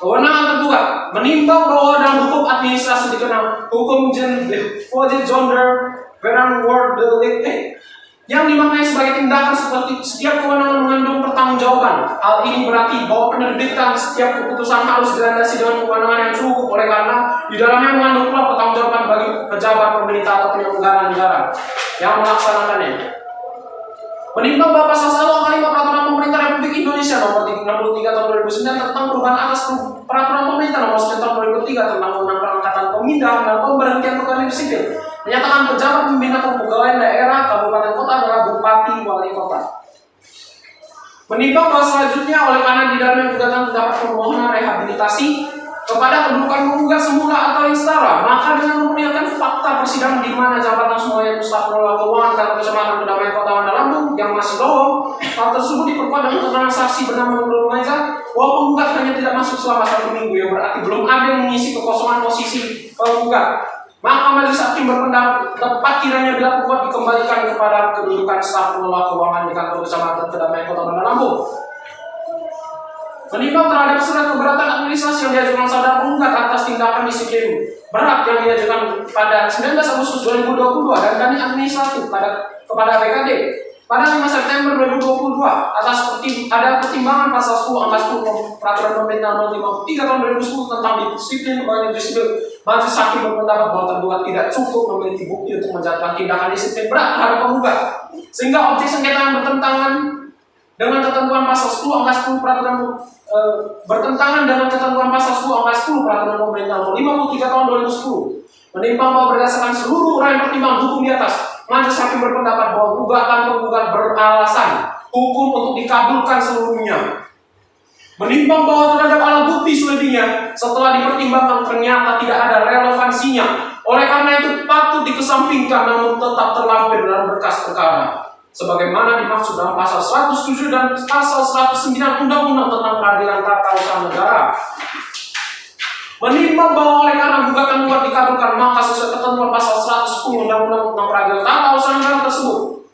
Kewenangan tergugat, menimbang bahwa dalam hukum administrasi dikenal hukum Gender Veran Word Delicte yang dimaknai sebagai tindakan seperti setiap kewenangan mengandung pertanggungjawaban. Hal ini berarti bahwa penerbitan setiap keputusan harus dilandasi dengan kewenangan yang cukup, oleh karena di dalamnya mengandung pula pertanggungjawaban bagi pejabat pemerintah atau penyelenggara negara yang melaksanakannya. Menimbang bahwa pasal 1 5 Peraturan Pemerintah Republik Indonesia Nomor 63 Tahun 2009 tentang perubahan atas Peraturan Pemerintah Nomor 9 Tahun 2003 tentang undang pengangkatan pemindahan dan pemberhentian pegawai negeri sipil menyatakan pejabat pembina kepegawaian daerah kabupaten kota adalah bupati wali kota. Menimbang bahwa selanjutnya oleh karena di dalamnya gugatan terdapat permohonan rehabilitasi kepada kedudukan penggugat semula atau yang setara, maka dengan memperlihatkan fakta persidangan di mana jabatan semuanya staf pengelola keuangan kantor kecamatan Kedamaian Kota Bandar Lampung yang masih lowong, hal tersebut diperkuat dengan keterangan saksi bernama Nur Mazia bahwa penggugat hanya tidak masuk selama 1 minggu, yang berarti belum ada yang mengisi kekosongan posisi penggugat, maka majelis hakim berpendapat tepat kiranya bila penggugat dikembalikan kepada kedudukan staf pengelola keuangan di kantor kecamatan Kedamaian Kota Bandar Lampung. Menimbang terhadap surat keberatan administrasi yang diajukan saudara penggugat atas tindakan disiplin berat yang diajukan pada 19 Agustus 2022 dan dana administratif kepada BKD pada 5 September 2022 atas ada pertimbangan pasal 10 angka 10 peraturan pemerintah nomor 53 tahun 2010 tentang disiplin pegawai negeri sipil, majelis hakim berpendapat bahwa tergugat tidak cukup memiliki bukti untuk menjatuhkan tindakan disiplin berat terhadap penggugat, sehingga objek sengketa yang bertentangan dengan ketentuan pasal 10 angka 10 peraturan bertentangan dengan ketentuan pasal 10 angka 10 peraturan pemerintah nomor 53 tahun 2010. Menimbang bahwa berdasarkan seluruh uraian pertimbangan hukum di atas, majelis hakim berpendapat bahwa gugatan penggugat beralasan hukum untuk dikabulkan seluruhnya. Menimbang bahwa terhadap alat bukti selebihnya setelah dipertimbangkan ternyata tidak ada relevansinya, oleh karena itu patut dikesampingkan namun tetap terlampir dalam berkas perkara, sebagaimana dimaksud dalam pasal 107 dan pasal 109 Undang-Undang tentang Peradilan Tata Usaha Negara. Menimbang bahwa oleh karena gugatan penggugat dikabulkan, maka sesuai ketentuan pasal 110 Undang-Undang tentang Peradilan Tata Usaha Negara tersebut,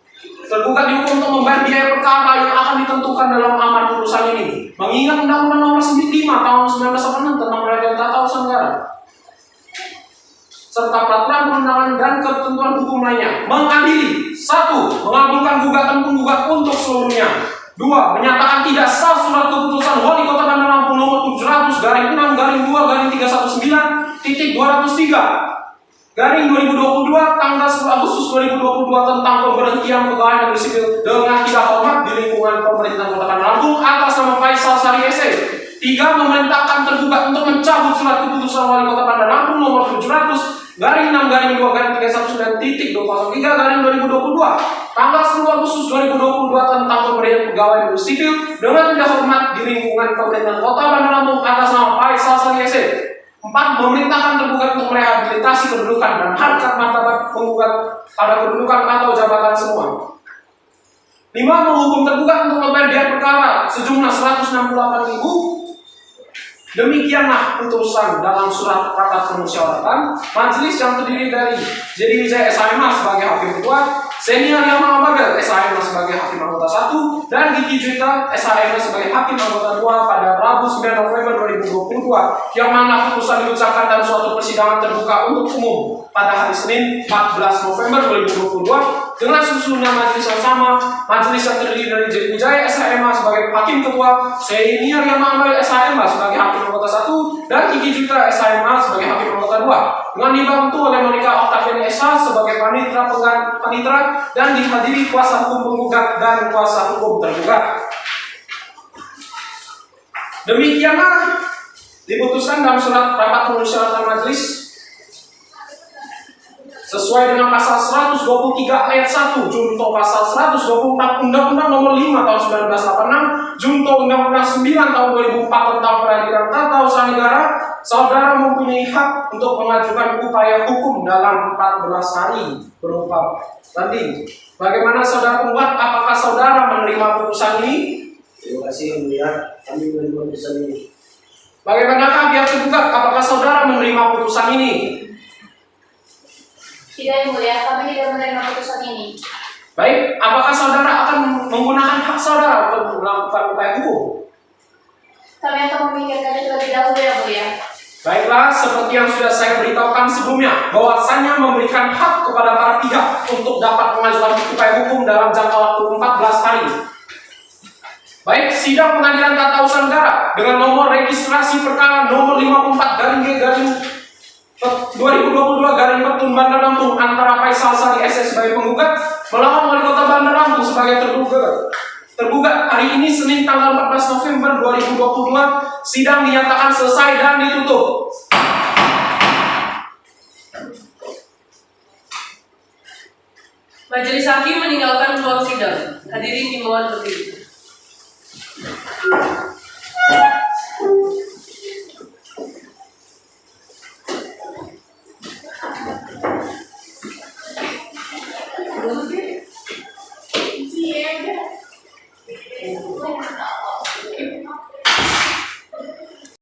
tergugat dihukum untuk membayar biaya perkara yang akan ditentukan dalam amar putusan ini, mengingat Undang-Undang Nomor 95 Tahun 1986 tentang Peradilan Tata Usaha Negara serta peraturan perundangan dan ketentuan hukum lainnya, mengadili 1. Mengabulkan gugatan penggugat untuk seluruhnya. 2. Menyatakan tidak sah surat keputusan Wali Kota Bandar Lampung nomor 700/6/2/319/203/2022 tanggal 10 Agustus 2022 tentang pemberhentian pegawai negeri sipil dengan tidak hormat di lingkungan pemerintah Kota Bandar Lampung atas nama Faisal Sari SC. 3. Memerintahkan tergugat untuk mencabut surat keputusan Wali Kota Bandar Lampung nomor 700/6/2/319/2023 tanggal 10 Agustus 2022 tentang pemberian pegawai negeri sipil dengan tidak hormat di lingkungan pemerintah Kota Bandar Lampung atas nama Faisal Sari SC. 4. Memerintahkan tergugat untuk merehabilitasi kedudukan dan harkat martabat penggugat pada kedudukan atau jabatan semua. 5. Menghukum tergugat untuk membayar biaya perkara sejumlah 168.000. Demikianlah putusan dalam surat rapat permusyawaratan majelis yang terdiri dari Jadi Wijaya SHMH sebagai hakim ketua, Senior Yama Bagel SHMH sebagai hakim anggota 1, dan Gigi Juita SHMH sebagai hakim anggota 2 pada Rabu 9 November 2022, yang mana putusan diucapkan dalam suatu persidangan terbuka untuk umum pada hari Senin 14 November 2022 dengan susunan majelis yang sama. Majelis yang terdiri dari Jadi Wijaya SHMH sebagai hakim ketua, Senior Yama Bagel SHMH sebagai hakim anggota 1, dan Gigi Juita SHMH sebagai hakim anggota 2 dengan dibantu oleh Monica Octaviani SH sebagai panitera dan dihadiri kuasa hukum penggugat dan kuasa hukum tergugat. Demikianlah diputuskan dalam surat rapat permusyawaratan majelis sesuai dengan pasal 123 ayat 1 junto pasal 124 Undang-Undang Nomor 5 tahun 1986 junto Undang-Undang 9 tahun 2004 tentang Peradilan Tata Usaha Negara. Saudara mempunyai hak untuk mengajukan upaya hukum dalam 14 hari berupa banding. Bagaimana saudara penggugat? Apakah saudara menerima putusan ini? Terima kasih Yang Mulia, kami menerima putusan ini. Bagaimanakah pihak tergugat? Apakah saudara menerima putusan ini? Tidak, Yang Mulia, kami tidak menerima putusan ini. Baik, apakah saudara akan menggunakan hak saudara untuk melakukan upaya hukum? Kami akan memikirkannya terlebih dahulu, Yang Mulia. Baiklah, seperti yang sudah saya beritahukan sebelumnya, bahwasannya memberikan hak kepada para pihak untuk dapat mengajukan upaya hukum dalam jangka waktu 14 hari. Baik, sidang pengadilan tata usaha negara dengan nomor registrasi perkara nomor 54/G/2022 Bandar Lampung antara Faisal Sari SS sebagai penggugat melawan Wali Kota Bandar Lampung sebagai tergugat hari ini Senin tanggal 14 November 2022, sidang dinyatakan selesai dan ditutup. Majelis hakim meninggalkan ruang sidang. Hadirin dimohon berdiri.